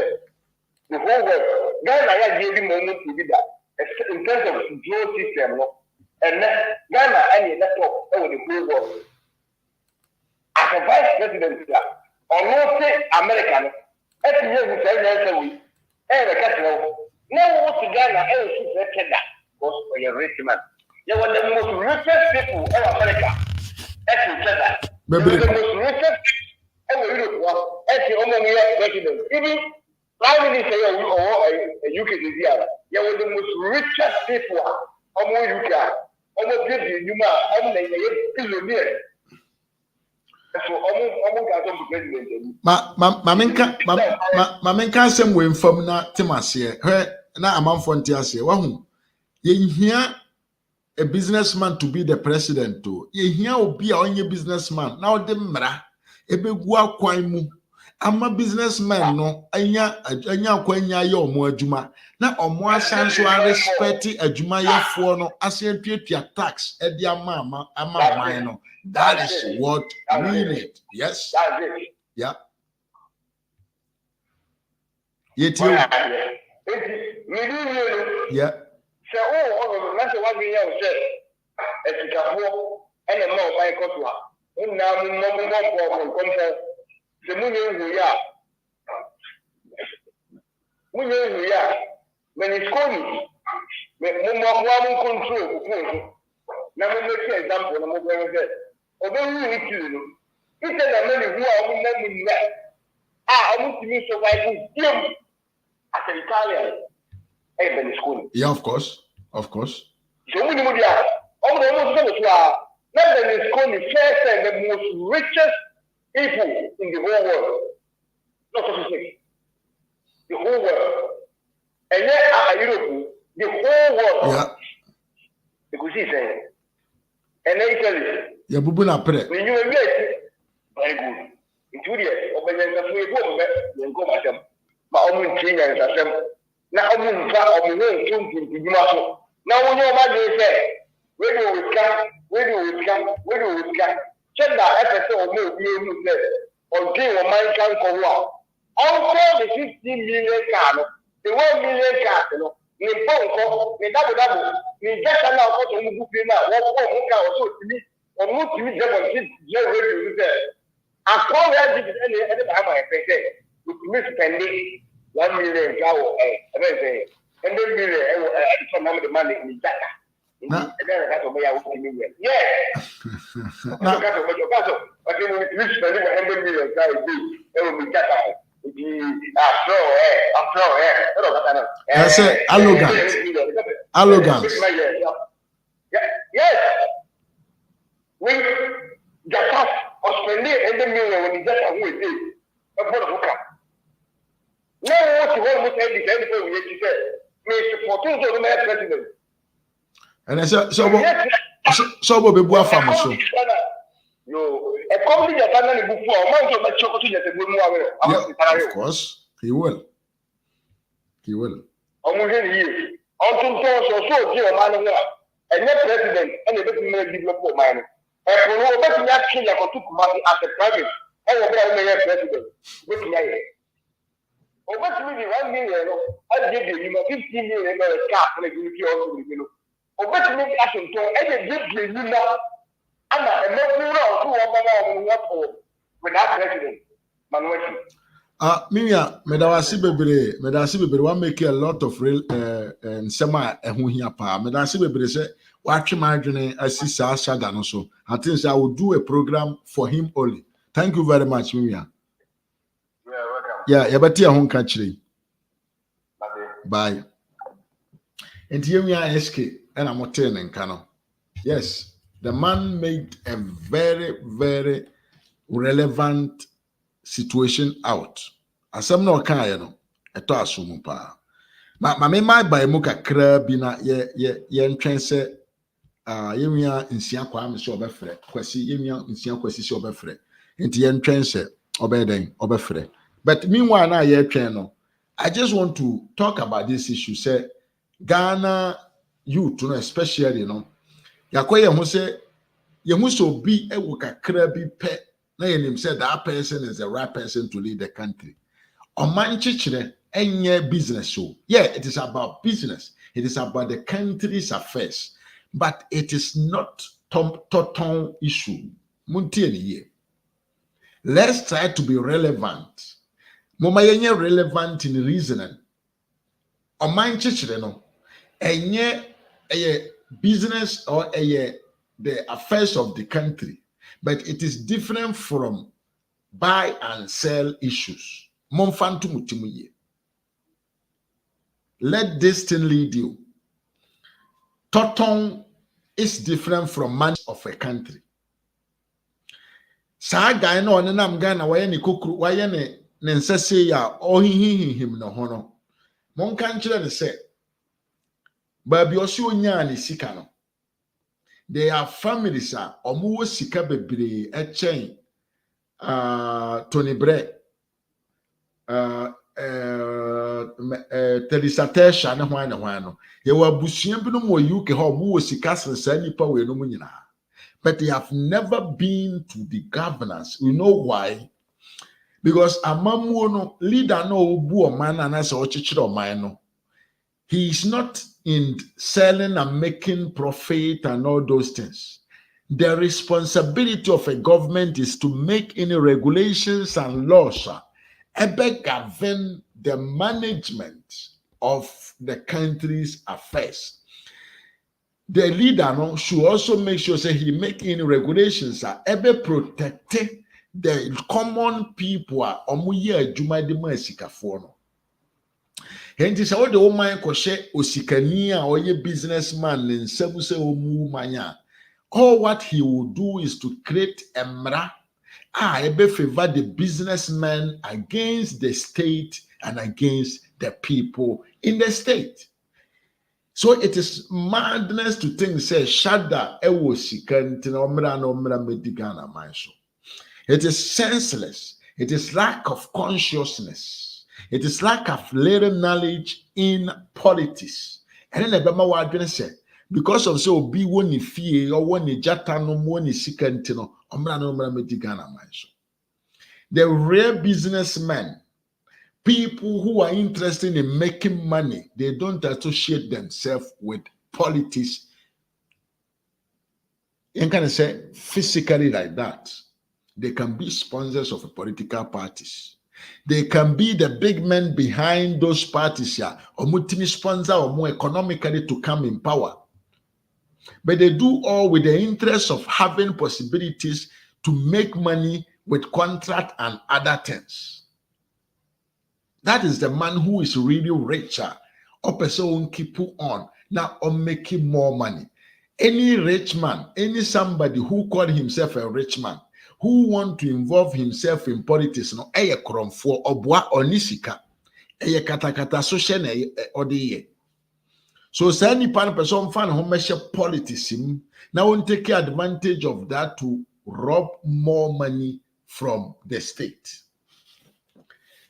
the whole world. Ghana gave him moment to do that. In terms of drone system, and Ghana and laptop over the whole world. As a Vice President, or no say American, every year we say we and the castle. Now what to Ghana and she that because for your rich man. You are the most richest people in America. The most richest people in Europe. As the only president, even Prime Minister or UK India, you are the most richest people among UK. Almost give you a billionaire. So almost got some president. Mamenka sem we mfam na temase na amanfonte ase wahu ye hia a businessman to be the president to ye hia obi a onye businessman na ode mmara ebegu akwan mu ama businessman no anya akwanya ye omo adwuma na omo asanso a respect adwuma yefo no asentuatua tax e dia ama no. That is what we need. Yes. That's it. Yeah. Yeah. So, that's what we have said. As you can walk and a more by Cotua. Now, the moon we are. We are. When it's coming, one control. Now, we make an example of what obey you. He said that many who are women I want to meet surviving him as an Italian. School. Yeah, of course. Of course. So we know that almost not the school is first and the most richest people in the whole world. Not to say the whole world. And yet Europe, the whole world. Yeah. Because he said, and they tell you. Yeah, bubuna pre. When you are very good. It's really a go back them. My own king and them. Now, I'm going to now, when your mother say, where do we come? Check that episode of you or give a man can go out. Also, the 15 million car, the 1 million car, the phone, the double, the just allow for the book now. What also to me, or not to me, I call that any time I say, with Miss Penny, 1 million cow, and then million, some of the money in the data. And then I got to be out of million. Yes. I got to make your castle, but then we reach the 100 million cow, it will be data. I say arrogance. Yes. We just or spending and the million when you just a way a put a book. No, what you want to say is anything we said. Mr. Fortune the president. And I said, so be boa fama so. No, a company that can only book for a month of chocolate at the good more. Of course, he will. He will. Almost a year. Until so dear man, and the president, and the bit develop for mine. And for no better action, I took money as a private. I will be a president. With me. Over 1 million, I give you 15 million car for the unity of the over to make action to any big you know. I'm not with that president. Mimia, medawasi bebre wa make a lot of real nsema ehun hia pa. Medawasi bebre say watch my journey asisa shada no so. I think I will do a program for him only. Thank you very much, Mimia. You are welcome. Yeah, yabati ahun ka chire. Bye. Enti Mimia SK and I'm hotel nka no. Yes. The man made a very, very relevant situation out. Asam no kan no eto asomu pa. Ma me mai ba mu kakra bi na ye ntwen se yemia nsia kwa me se obefre. Kwasi yemia nsia kwasi se obefre. Enti ye ntwen se obeden obefre. But meanwhile na ye twen no, I just want to talk about this issue. Say Ghana youth, especially, yakoye ho say ye hu so bi ewo kakra bi pe na ye nim say that person is the right person to lead the country. Oman chichire enye business so. Yeah, it is about business. It is about the country's affairs. But it is not toton issue. Let's try to be relevant. Moma yenye relevant in reasoning. Oman chichire no enye business or the affairs of the country, but it is different from buy and sell issues. Let this thing lead you. Toton is different from man of a country. Sa guy no nam Ghana waye ne kokru waye ne nsese ya ohihihim no ho no. Monka nkyere ne se baabi osi onya ne sika no. They are families omuwo sika bebre echen Tony Bre Telisatesha ne hwan no ye wa busua bi no mo UK ha omuwo sika sensa nipa we no nyina, but they have never been to the governance. You know why? Because amamuo no leader no obu oman na se ochechire oman no, he is not in selling and making profit and all those things. The responsibility of a government is to make any regulations and laws govern the management of the country's affairs. The leader should also make sure that he make any regulations protect the common people Henti sa wode woman koshe osikani a oye businessman ne nsabu se omu manya. All what he will do is to create emra ebe favor the businessmen against the state and against the people in the state. So it is madness to think say shada ewo sikanti na omra na omra medigana manso. It is senseless. It is lack of consciousness. It is lack of little knowledge in politics. And then the say, because of so be one fear or one jata no one sikantino, the rare businessmen, people who are interested in making money, they don't associate themselves with politics. You can say physically like that. They can be sponsors of political parties. They can be the big men behind those parties here, or sponsor or more economically to come in power. But they do all with the interest of having possibilities to make money with contract and other things. That is the man who is really richer. Or person keep on now on making more money. Any rich man, any somebody who called himself a rich man, who want to involve himself in politics, no eye kromfo obwa onisika eye katakata social na odiye. So say any person fan ho meshe politics now won't take advantage of that to rob more money from the state.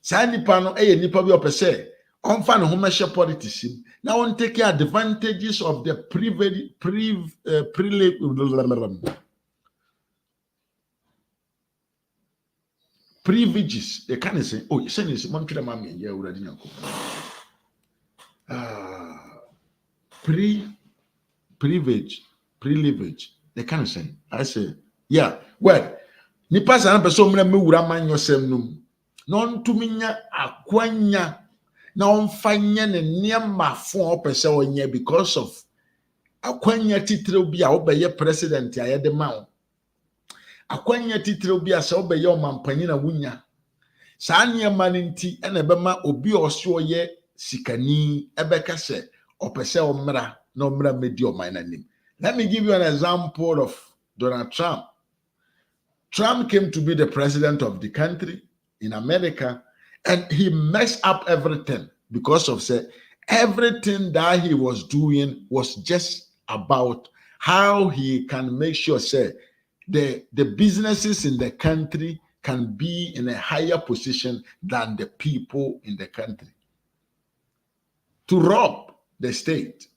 Say any pano eye nipa bi opese on fan ho meshe politics now won't take advantages of the privileges. They can't say, oh, you send this one to the mommy, yeah, already. Privilege. They can't say. I say, yeah, well, ni pasa na person me wura man yosem num. Non to minya akwanya na onfanya ne niam fon opese onye because of akwanya titire bi a obeye president ayede ma. Akwanya titire bi asa obeye omampanyi na wunya saa niema nti ena ebema obi oso ye sikani ebeka se opese omra na omra medi oman nanim. Let me give you an example of Donald Trump. Trump came to be the president of the country in America, and he messed up everything because of everything that he was doing was just about how he can make sure the businesses in the country can be in a higher position than the people in the country. To rob the state,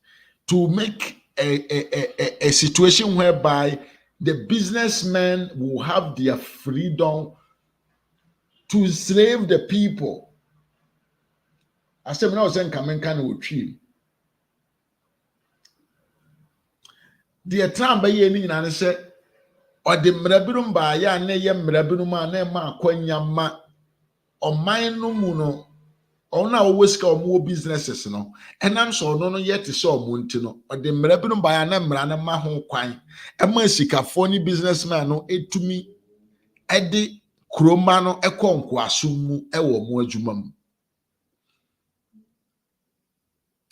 to make a situation whereby the businessmen will have their freedom to slave the people. I said, when I was saying, "Come can we?" The time by any and said, or the mrabirum by ya ne ye mrabirum and ma kwanyama or mine no muno. Ona always ka more businesses no enam so no yet so omunti no o de mrabinu ba ya na mra na ma ho kwan e ma sikafo ni businessman no etumi e de kroma no e konko asum e wo mo adwuma mu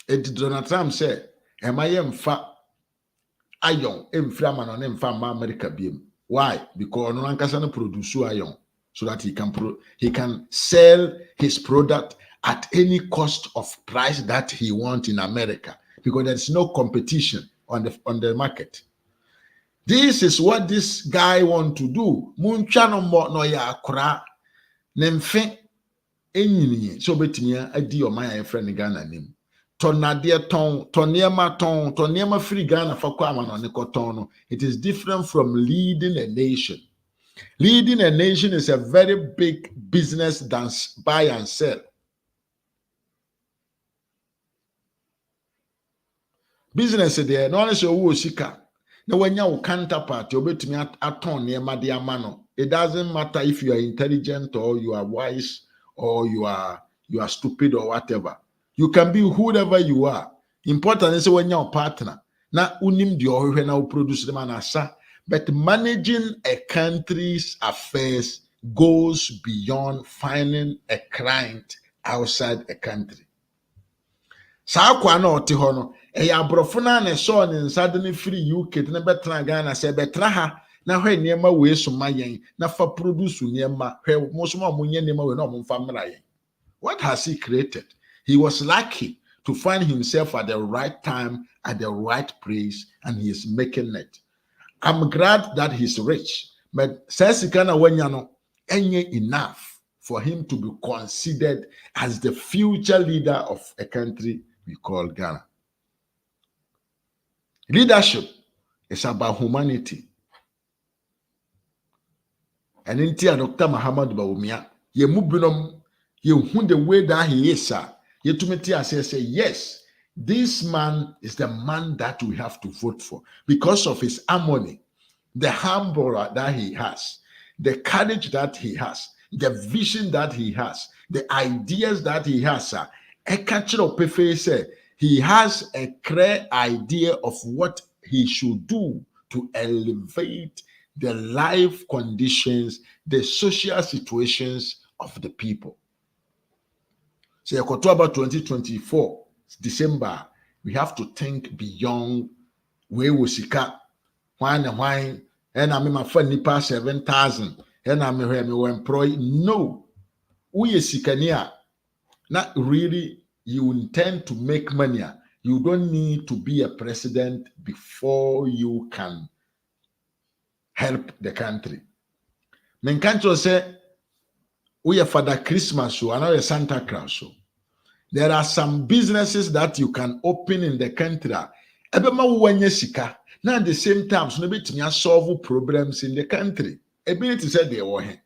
e di Donald Trump say e ma ye mfa ayon e mfira ma no ne mfa ma America biem. Why? Because no ankasa no produce ayon so that he can sell his product at any cost of price that he wants in America, because there's no competition on the market. This is what this guy want to do. Munchano mo no ya kra nemfe enyini so betimia adi o man friend Ghana nim. Tonade ton toniema free Ghana fa kwa ma no ne koton no. It is different from leading a nation. Leading a nation is a very big business than buy and sell. Business there, no one say wo sika. Na wanya wo counterpart, obetumi aton niema de amano. It doesn't matter if you are intelligent or you are wise or you are stupid or whatever. You can be whoever you are. Important is when your partner. Na unim di ohwe na produce them anasa. But managing a country's affairs goes beyond finding a client outside a country. Sa kwa na oti ho no e ya brofo na ne so ne nsade ne free UK ne betra Ghana se betra ha na hwe niema we so mayen na fa produce niema hwe mo so ma munye niema we na mo mfa mra yen. What has he created? He was lucky to find himself at the right time at the right place, and he is making it. I'm glad that he's rich, but Sesikana Wenyano ain't enough for him to be considered as the future leader of a country we call Ghana. Leadership is about humanity. And in Tia Dr. Muhammad Bawumia, ye mubinom, ye who the way that he is, sir. Ye to me say, yes, this man is the man that we have to vote for because of his harmony, the humble that he has, the courage that he has, the vision that he has, the ideas that he has, sir. He has a clear idea of what he should do to elevate the life conditions, the social situations of the people. So, October 2024, December, we have to think beyond where we see why, and I mean my friend nipa 7,000, and I mean we employ. No, we sikania. Not really. You intend to make money. You don't need to be a president before you can help the country. Men can't say we are Father Christmas show, another Santa Claus show. There are some businesses that you can open in the country. Now at the same time, so maybe to solve problems in the country. Ability said they were here.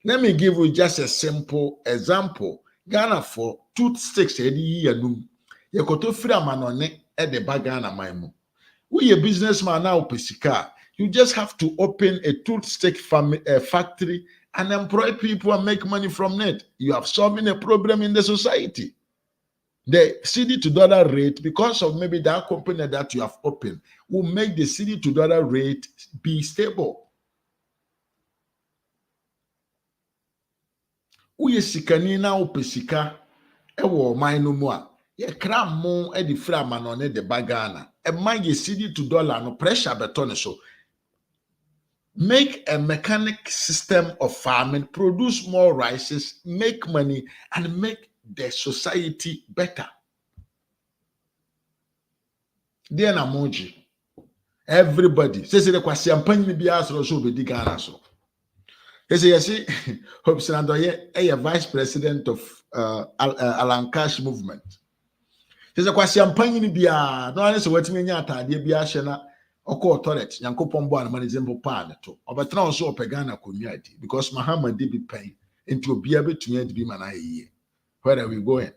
Let me give you just a simple example. Ghana for toothsticks edi yanum. Ye koto free amanone e de ba Ghana maimu. We a businessman now pesika. You just have to open a toothstick factory and employ people and make money from it. You have solving a problem in the society. The CD to dollar rate, because of maybe that company that you have opened, will make the CD to dollar rate be stable. Uye sikani na upesika ewo man no mu a ye kra mo e di fra manone de bagana a man is cedi to dollar no pressure beton so. Make a mechanic system of farming, produce more rices, make money, and make the society better. Dear Namoji, everybody says the question penny be asked also be the Ghana so. They say, yes, Hope Sandoye, a vice president of Alan Cash movement. There's a question penny be a no one is what me nyata, dear Biashena. Oko toilet Yankopon bo an example pan to obetra also opegana community because Muhammad did be paying into be able to be man aye. Where are we going?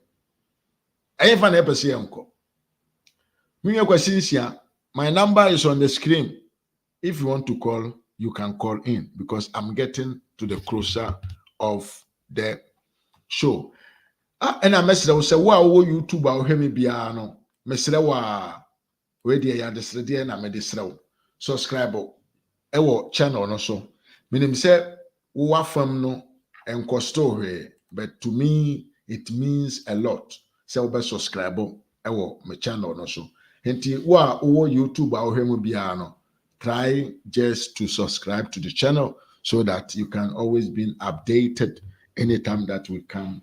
I fan epese yanko. Me question my number is on the screen. If you want to call, you can call in because I'm getting to the closer of the show. And I message I say wow YouTube I hear me bia no. Mesere wa we dey ya desrede na me desrew subscribe ewo channel no so menim say wo afam no enkosto hwe but to me it means a lot say wo be subscribe ewo me channel no so enti wo YouTube a wo hwe mu bia no try just to subscribe to the channel so that you can always be updated anytime that we come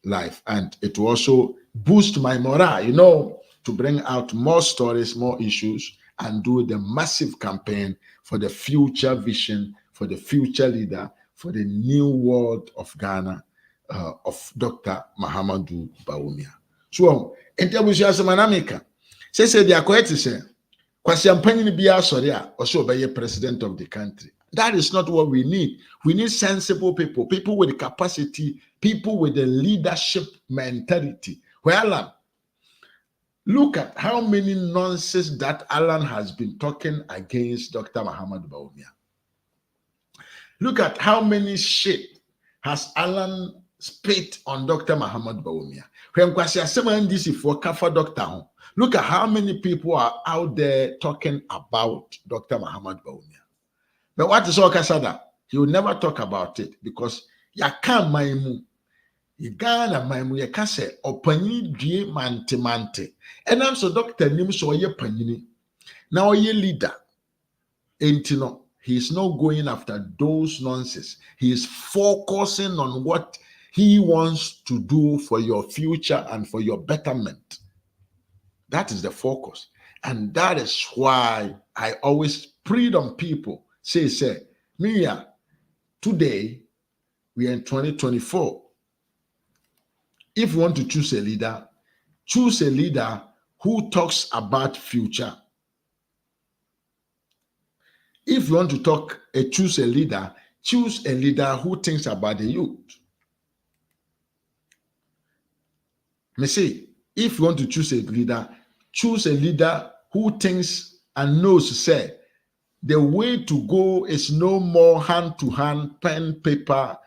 live, and it will also boost my morale, to bring out more stories, more issues, and do the massive campaign for the future vision, for the future leader, for the new world of Ghana, of Dr. Mahamudu Bawumia. So, in terms of Manamika, say they are quite to say, Kwasiampanyi Bia Soria, also be a president of the country. That is not what we need. We need sensible people, people with the capacity, people with the leadership mentality. Well, Alan, look at how many nonsense that Alan has been talking against Dr. Mahamudu Bawumia. Look at how many shit has Alan spit on Dr. Mahamudu Bawumia. When Kwasi for Kafa Doctor, look at how many people are out there talking about Dr. Mahamudu Bawumia. But what is Okasada? He will never talk about it because ya can't maimu. Ghana maimu ya kase opani die mante. And I'm so Dr. Nim so ye panini. Now ye leader. Entino. He is not going after those nonsense. He is focusing on what he wants to do for your future and for your betterment. That is the focus. And that is why I always plead on people. Say, Mia, today we are in 2024. If you want to choose a leader who talks about future. If you want to choose a leader who thinks about the youth. Me say, if you want to choose a leader who thinks and knows, say, the way to go is no more hand-to-hand, pen, paper,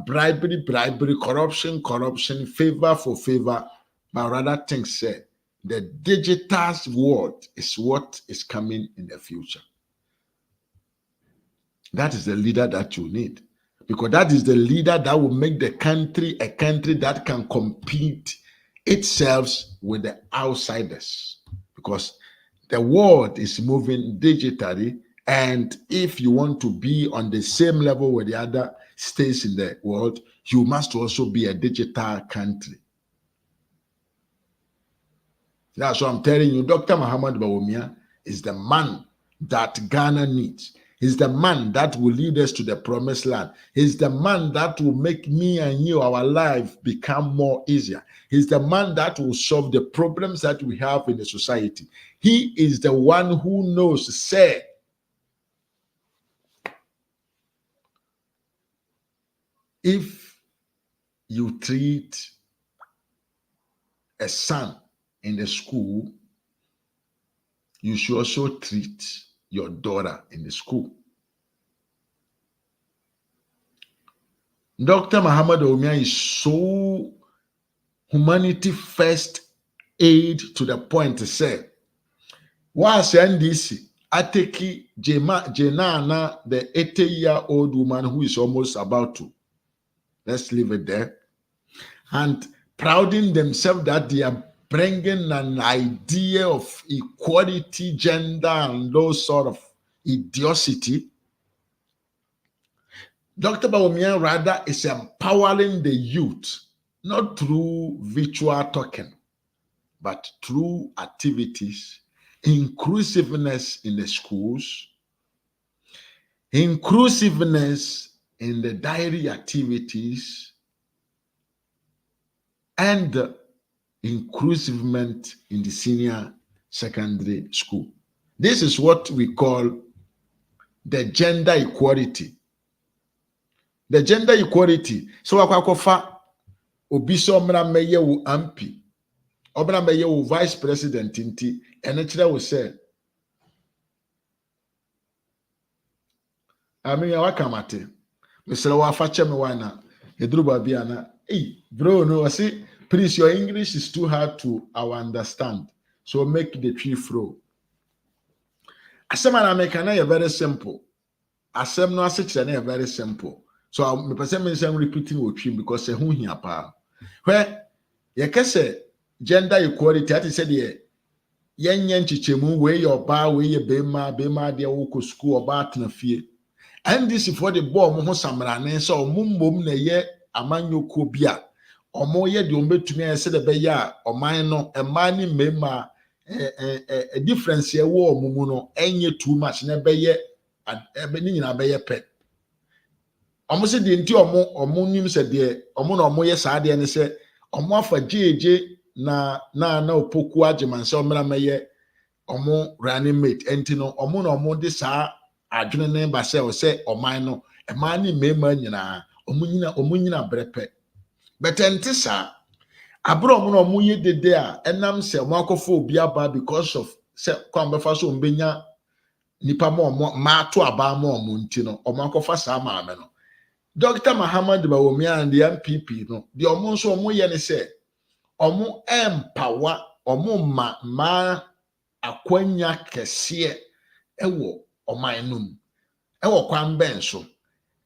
bribery, corruption, favor for favor, but rather things say the digital world is what is coming in the future. That is the leader that you need, because that is the leader that will make the country a country that can compete itself with the outsiders, because the world is moving digitally, and if you want to be on the same level with the other states in the world, you must also be a digital country. That's what I'm telling you. Dr. Mahamudu Bawumia is the man that Ghana needs. He's the man that will lead us to the promised land. He's the man that will make me and you, our life, become more easier. He's the man that will solve the problems that we have in the society. He is the one who knows, say, if you treat a son in the school, you should also treat your daughter in the school. Dr. Mahamudu Bawumia is so humanity first aid to the point to say, once NDC, Ateki Jenana, the 80-year-old woman who is almost about to, let's leave it there, and prouding themselves that they are bringing an idea of equality, gender, and those sort of idiocy. Dr. Bawumia rather is empowering the youth, not through virtual talking, but through activities, inclusiveness in the schools, inclusiveness in the diary activities, and inclusivement in the senior secondary school. This is what we call the gender equality. The gender equality. So wakwakofa obiso omra meye wo MP, omra meye wo vice president nti ene kire wo say ami ya wakamate mesere wa fache me wana eduru ba bia na bro no I say please your English is too hard to understand, so make the tree flow. Asem na make na very simple. Asem no ase kire na very simple. So me person mention repeating what tree because who hia pa. Where ye kese gender equality ati say de yenye nchichemu we your ba we ye bema de wo ko school oba atena fie. And this for the boy mo ho samrane so mummom na ye amanyoko bia omo ye de ombetumi ese de be ya oman no eman ni mema difference ye wo omumu no enye too much na be ye ebe ni nyina be ye pe omo se de nti omo nim se de omo na omo ye saa de ne se omo afa jeje na opoku ageman se omra meye omo running mate enti no omo na omo de saa adwene ne ba se o se oman no eman ni mema nyina omo nyina brepe betente sa abro omo na omo ye dede a enam se omo akofo obi aba because of se kwamba fa so mbenya nipa mo ma to aba mo omo nti no omo akofa saa maame no Dr. Muhammad Bawumia and the MPP no the omo so omo ye ne se omo empower omo ma akwanya kese ewo oman num ewo kwan ben so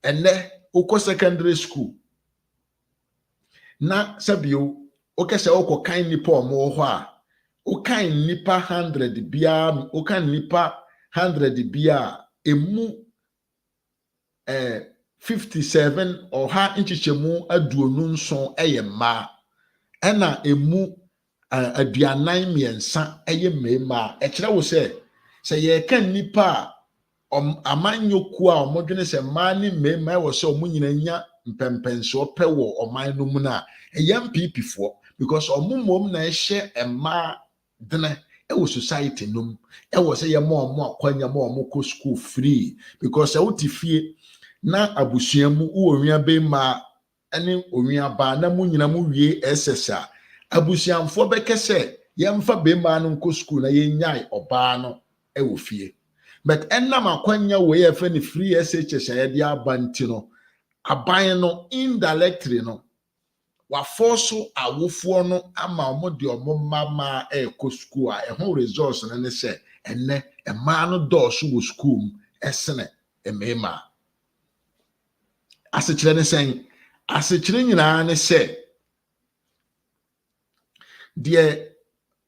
ene uko secondary school na sabio okese okọ kan nipa omo ho a okan nipa 100 bia okan nipa 100 bia emu 57 or ha nchichemu aduonu nson eye ma ena emu aduanan miensa eye mema e kire wo se ye kan nipa amanyoku a omodwene se ma ni mema wo se omunyina nya mpempenso pe wo oman no mu na MPP fo because omumom na ehye ema dene ewo society num ewo se ye mo akwanya mo ko school free because wotifie na abusuamu uonwia be ma ene onwia ba na munyina mu wie esesa abusuamfo bekese yemfa be ma no ko school na yenyai oba no ewo fie but enam akwanya we ye fe ni free SHS ya de abanti no aban no indirectly no wa force awofo no ama omo de omo mama ko school a ehon resource na ne se enne ema no do so wo school esene emema asechire ne sen asechire nyina ne se de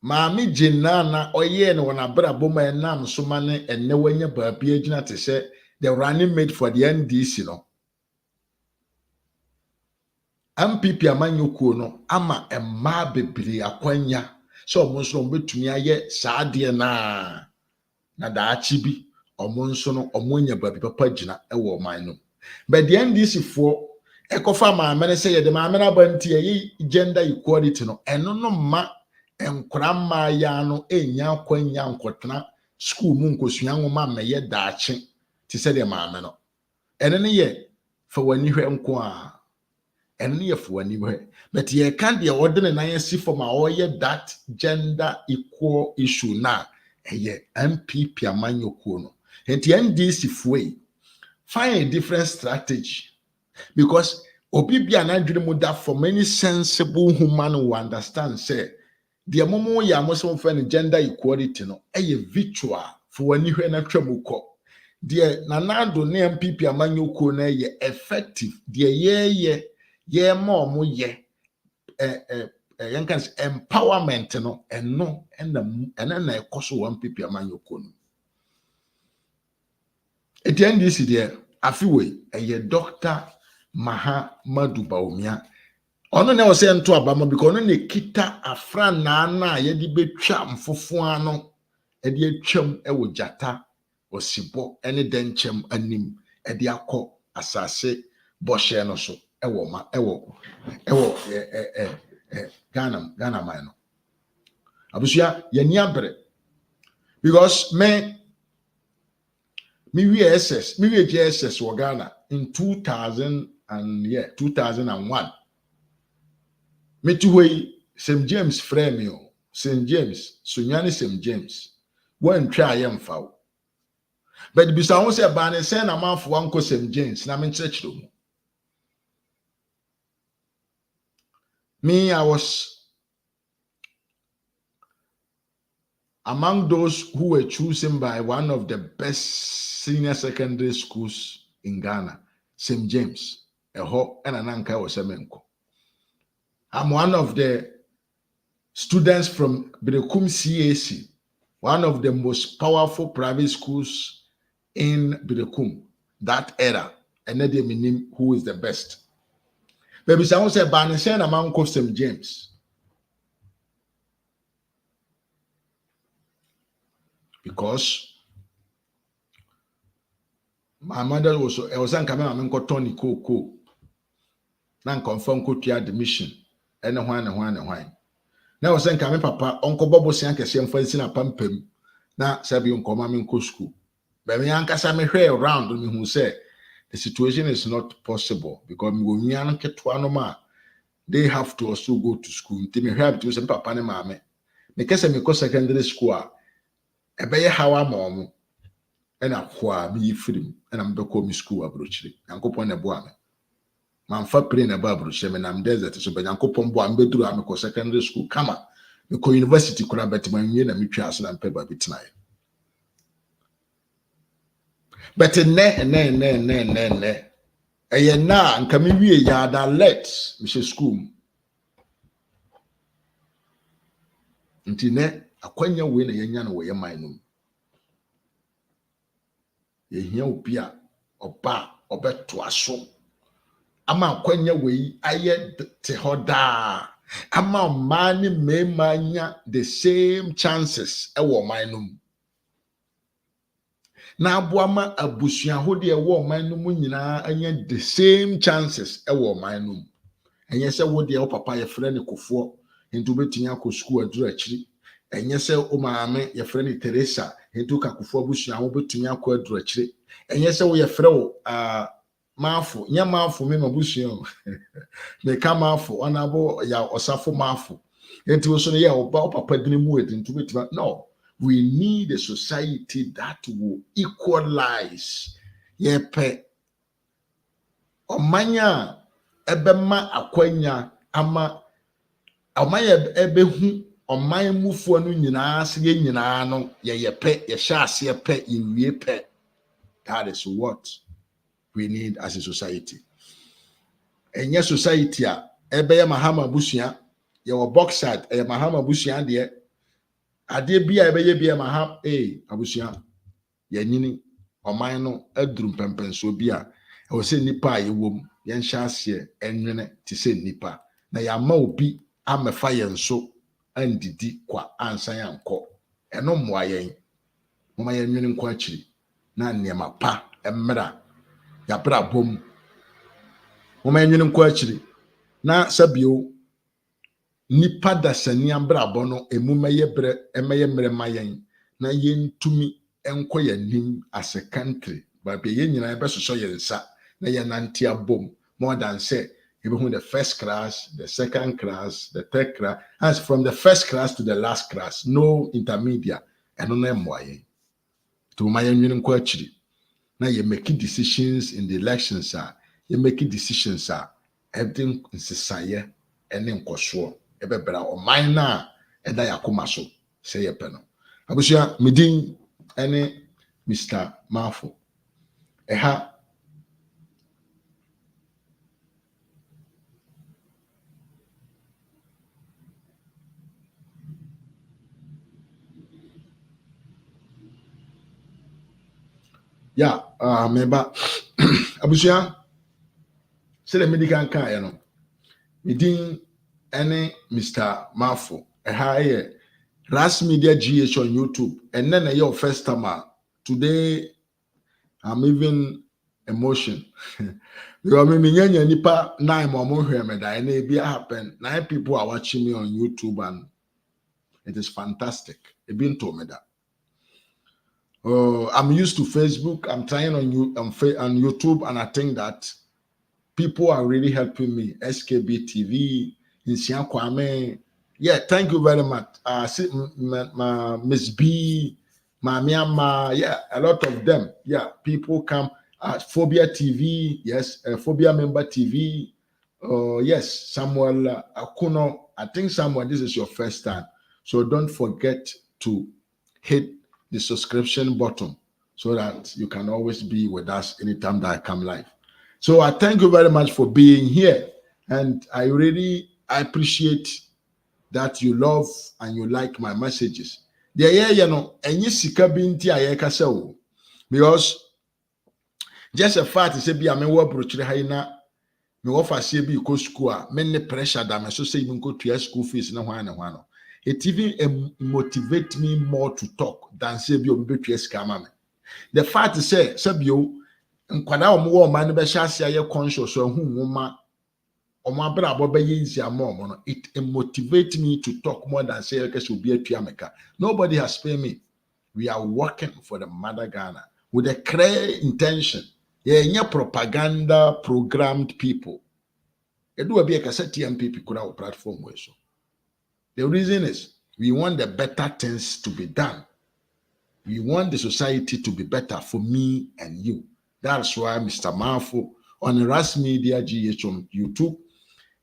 maami jinna na oye no na bra boma enam so ma ne enne wanya baabia gina te se the running mate for the NDC no MPP amanyokuo no ama emma bebiri akwanya so omo nso betumi aye saade na daachi bi omo nso no omo nya baabi papa gina ewo man no but the NDC for ekofa maame ne se ye de maame na banti ye gender equality no eno no ma enkora ma ya no enya akwanya nkotena school mu nkosua nwoma meye daachi ti se de maame no ene ne ye fa wani hwe nko a ene ye fa wani hwe but ye kan de ordine na ye si for ma oye that gender equal issue na eye MPP amanyokuo no enti NDC fuwe find a different strategy because obibia na dwene mu da for many sensible human who understand say the momo ya moso friend gender equality no eye virtual for wani hwe na twamuko de nanado ne MPP amanyoko na eye effective de ye ma omo ye Yankan's empowerment no and no and then I cost 1 pp among your con. At the end this year, I feel a doctor Maha Madu Bawumia. Ono na ose nto abama because ono ne kita afra na ye di betwa mfofo ano e di atwam e wo jata osibo ene denchem anim e di akọ asase boshe no so e wo ma e wo Ghana man no abusia ye ni abre because me we JSS wo Ghana in 2001 Metuwe St. James Fremio, St. James, Sunyani St. James, one try yam foul. But the Bissau say ban and send a man for one St. James, and I'm in church room. Me, I was among those who were chosen by one of the best senior secondary schools in Ghana, St. James, a ho and an anchor was a menko. I'm one of the students from Birekum CAC, one of the most powerful private schools in Birekum, that era. And then they mean who is the best. Baby, someone said, Banisen among St. James. Because my mother was coming, I'm going Tony Coco. Now confirm Kotia admission. And why. Now was saying, Papa, Uncle Bobo Sanka, same for in a pumpim. Now, Sabian Command school. But me Uncle Sammy hair around me who said the situation is not possible because they have to also go to school. They may have to say, Papa and Mammy. Because I go secondary school, a bay how I'm mom and a qua me freedom and I'm the call me school abroachly and go upon a boame. Man fa pray na Bible sheme na desert so banyankopon bo am beduru am ko secondary school kama me ko university kura betman wie na metwa aso na mpeba bitnae but ne eye na nka me wie ya da let me school ntine akwanya we na yenya no we man no ye hia obi a oba obeto aso ama kwanya we aye te hoda ama mani memanya the same chances e wo manum na aboama abusua hode e wo manum nyina anya the same chances e wo manum enye se wo de wo papa ye frɛ ne kofo ntu betunya akɔ school aduru akiri enye se o maame ye frɛ ne Teresa ntu ka kofo abusua wo betunya akɔ aduru akiri enye se wo ye frɛ wo Mafu, nya mafu me mabusuo. Me ka mafu, onabo ya osafo mafu. Enti wo so ne ya oba papa dini mu edintu betima. No, we need a society that will equalize. Yepe omanya ebema akwanya ama omanya ebehu oman mufu anu nyina se ye nyina no ye yepe ye sha ase yepe ye wie pe. That is what we need as a society. And yes, society ebe mahama busua ye wo boxad e mahama busua de ade bia ebe ye bia maham abusua ye nyini oman no aduru pempenso bia e wo se nipa ye wom ye nhya ase enwene ti se nipa na ya ma obi amefa ye nso andidi kwa ansan anko eno moa yen moma ye nwene nko akiri na niema pa emra ya bra bom moma yenwene nko akiri na sabio nipa dasani abrabɔ no emumeye bre emeye mrema yen na yentumi enko yanim as a country ba be yen nyina be soso yensa na yenante abom more than say even the first class, the second class, the third class, as from the first class to the last class, no intermediate eno na emwaye to ma yenwene nko akiri na you make decisions in the elections you make decisions everything nsesaye ene nkoso ebebra o man na eda yakoma so say yepe no abusua medin ene Mr. Mafo eha Yeah, member. Abusia, say the medical car, you know. Meeting any Mr. Mafo, a higher Ras Media GH on YouTube, and then your first time. Today, I'm even emotion. You are me nipa 9 more here, and it be happen. 9 people are watching me on YouTube, and it is fantastic. It been told me that. I'm used to Facebook. I'm trying on YouTube, and I think that people are really helping me. SKB TV, Nsia Kwame. Yeah, thank you very much. Miss B, Mamiama. Yeah, a lot of them. Yeah, people come. Phobia TV. Yes, Phobia Member TV. Yes, Samuel Akuno. I think Samuel, this is your first time. So don't forget to hit the subscription button so that you can always be with us anytime that I come live. So I thank you very much for being here. And I appreciate that you love and you like my messages. Because just a fact is be a me wo brochire ha na me wo fasie bi ko school a me ne pressure da me so say even go to school fees na hwan na hwan no. It even motivate me more to talk than say bi obi betwe sika ma me. The fact is say sabio nkwada omo ma ne be hya ase aye conscious so hu nwoma omo abra abo be yinzi amo no. It motivate me to talk more than say okay so be atua meka. Nobody has paid me. We are working for the mother Ghana with a clear intention. Yeah, propaganda programmed people. It do be a cassette TMP could have platform where so. The reason is we want the better things to be done. We want the society to be better for me and you. That's why Mr. Mafo on Ras Media GH on YouTube,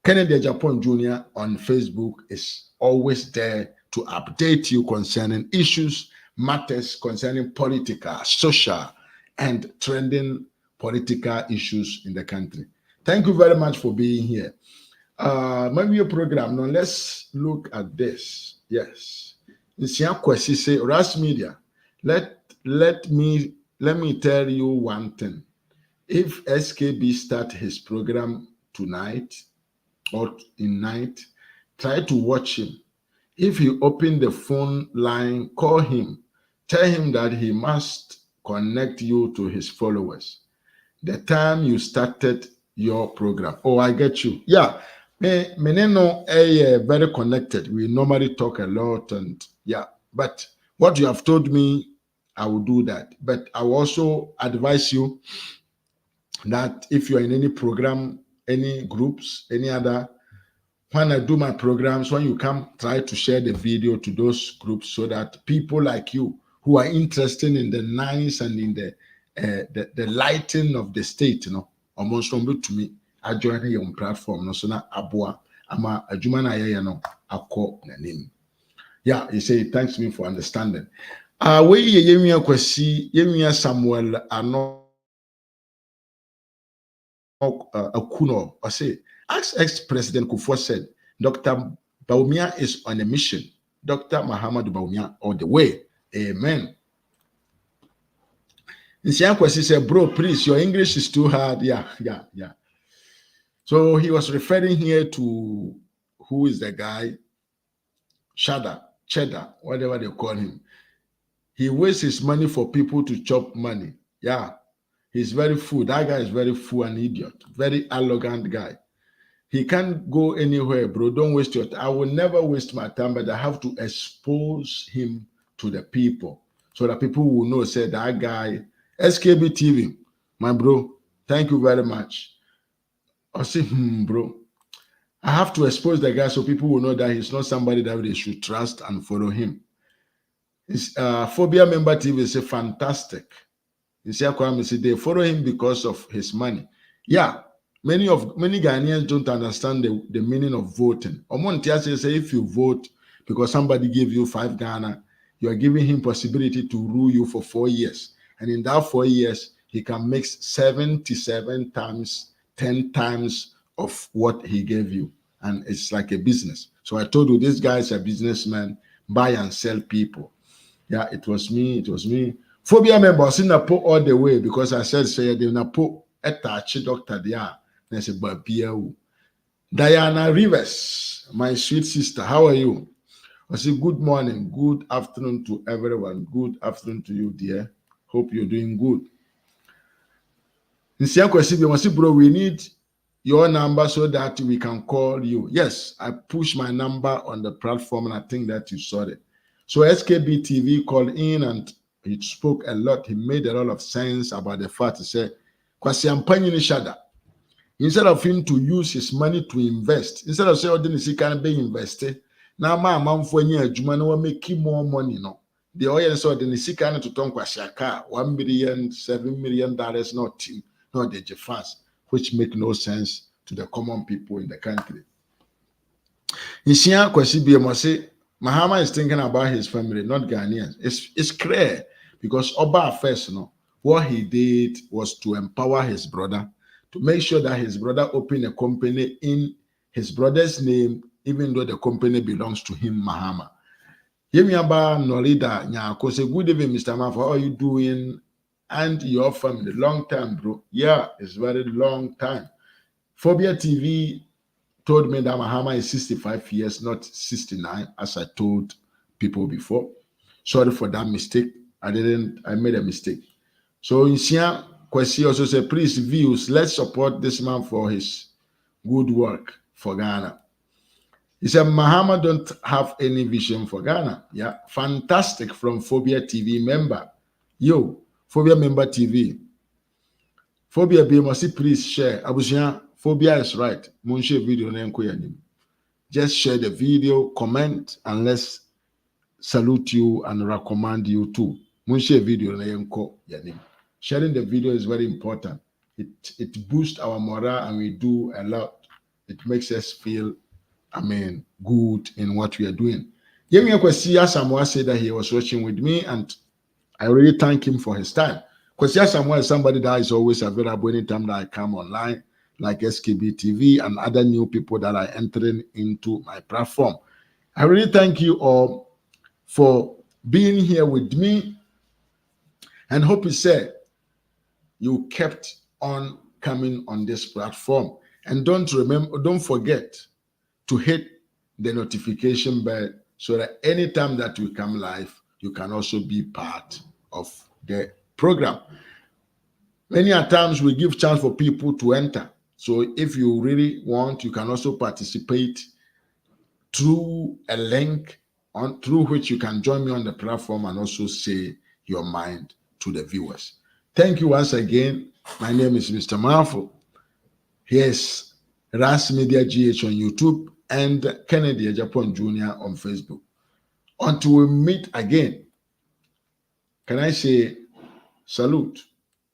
Kennedy Japan Jr. on Facebook is always there to update you concerning issues, matters concerning political, social, and trending political issues in the country. Thank you very much for being here. Maybe your program. Now let's look at this. Yes. Kwesi say Ras Media. Let me tell you one thing. If SKB start his program tonight or in night, try to watch him. If he open the phone line, call him. Tell him that he must connect you to his followers. The time you started your program. Oh, I get you. Yeah. Me no very connected. We normally talk a lot and yeah. But what you have told me, I will do that. But I will also advise you that if you are in any program, any groups, any other, when I do my programs, when you come, try to share the video to those groups so that people like you who are interested in the nice and in the lighting of the state, almost to me, I join your platform, no, so na abua, ama ajuma na yeye no, ako na name. Yeah, he say thanks me for understanding. We yemia kwesi, yemia Samuel ano Akuno, I say, as ex-President Kufuor said, Dr. Bawumia is on a mission. Dr. Muhammad Bawumia on the way. Amen. Nsiankwesi said, bro, please, your English is too hard. Yeah. So he was referring here to who is the guy? Cheddar, whatever they call him. He wastes his money for people to chop money. Yeah. He's very full. That guy is very full and idiot. Very arrogant guy. He can't go anywhere, bro. Don't waste your time. I will never waste my time, but I have to expose him to the people so that people will know, say, that guy, SKB TV, my bro, thank you very much. I say, bro, I have to expose the guy so people will know that he's not somebody that they should trust and follow him. His Phobia Member TV is fantastic. You see, they follow him because of his money. Yeah. Many Ghanaians don't understand the meaning of voting. Omontia say if you vote because somebody gave you 5 Ghana, you are giving him possibility to rule you for 4 years. And in that 4 years, he can make 77 times, 10 times of what he gave you. And it's like a business. So I told you, this guy is a businessman, buy and sell people. Yeah, it was me. Phobia members in a po all the way because I said say they na po etachi doctor there. They say babia. Diana Rivers, my sweet sister, how are you? I say good morning, good afternoon to everyone. Good afternoon to you, dear. Hope you're doing good. Bro, we need your number so that we can call you. Yes, I pushed my number on the platform and I think that you saw it. So SKB TV called in and he spoke a lot. He made a lot of sense about the fact he said, instead of him to use his money to invest, instead of saying, oh, he can be invested. Now, my mom for you, Juma, will make more money. No, the oil saw the Nisika to Tonka Shaka, $1 million, $7 million, not team, not the fast, which make no sense to the common people in the country. In Sia Kwesibi Mose, Mahama is thinking about his family, not Ghanaians. It's clear because Oba first, what he did was to empower his brother, to make sure that his brother opened a company in his brother's name, even though the company belongs to him, Mahama. Yemiaba Norida Nyako say, good evening, Mr. Mafa. How are you doing? And your family. Long time, bro. Yeah, it's very long time. Phobia TV told me that Mahama is 65 years, not 69, as I told people before. Sorry for that mistake. I made a mistake. So Insia Kwesi also said, please views, let's support this man for his good work for Ghana. He said, Mahama don't have any vision for Ghana. Yeah, fantastic from Phobia TV member. Yo, Phobia member TV. Phobia BMC, please share. Abusia, Phobia is right. Munche video na. Just share the video, comment, and let's salute you and recommend you too. Munche video na. Sharing the video is very important. It boosts our morale and we do a lot. It makes us feel good in what we are doing. Yemi Kwesi Samoa said that he was watching with me, and I really thank him for his time. Kwesi Samoa is somebody that is always available anytime that I come online, like SKB TV and other new people that are entering into my platform. I really thank you all for being here with me, and hope you said you kept on coming on this platform. And don't forget to hit the notification bell so that anytime that we come live, you can also be part of the program. Many times we give chance for people to enter. So if you really want, you can also participate through a link through which you can join me on the platform and also say your mind to the viewers. Thank you once again. My name is Mr. Marfo. Here's Ras Media GH on YouTube and Kennedy Japan Jr. on Facebook. Until we meet again, can I say salute?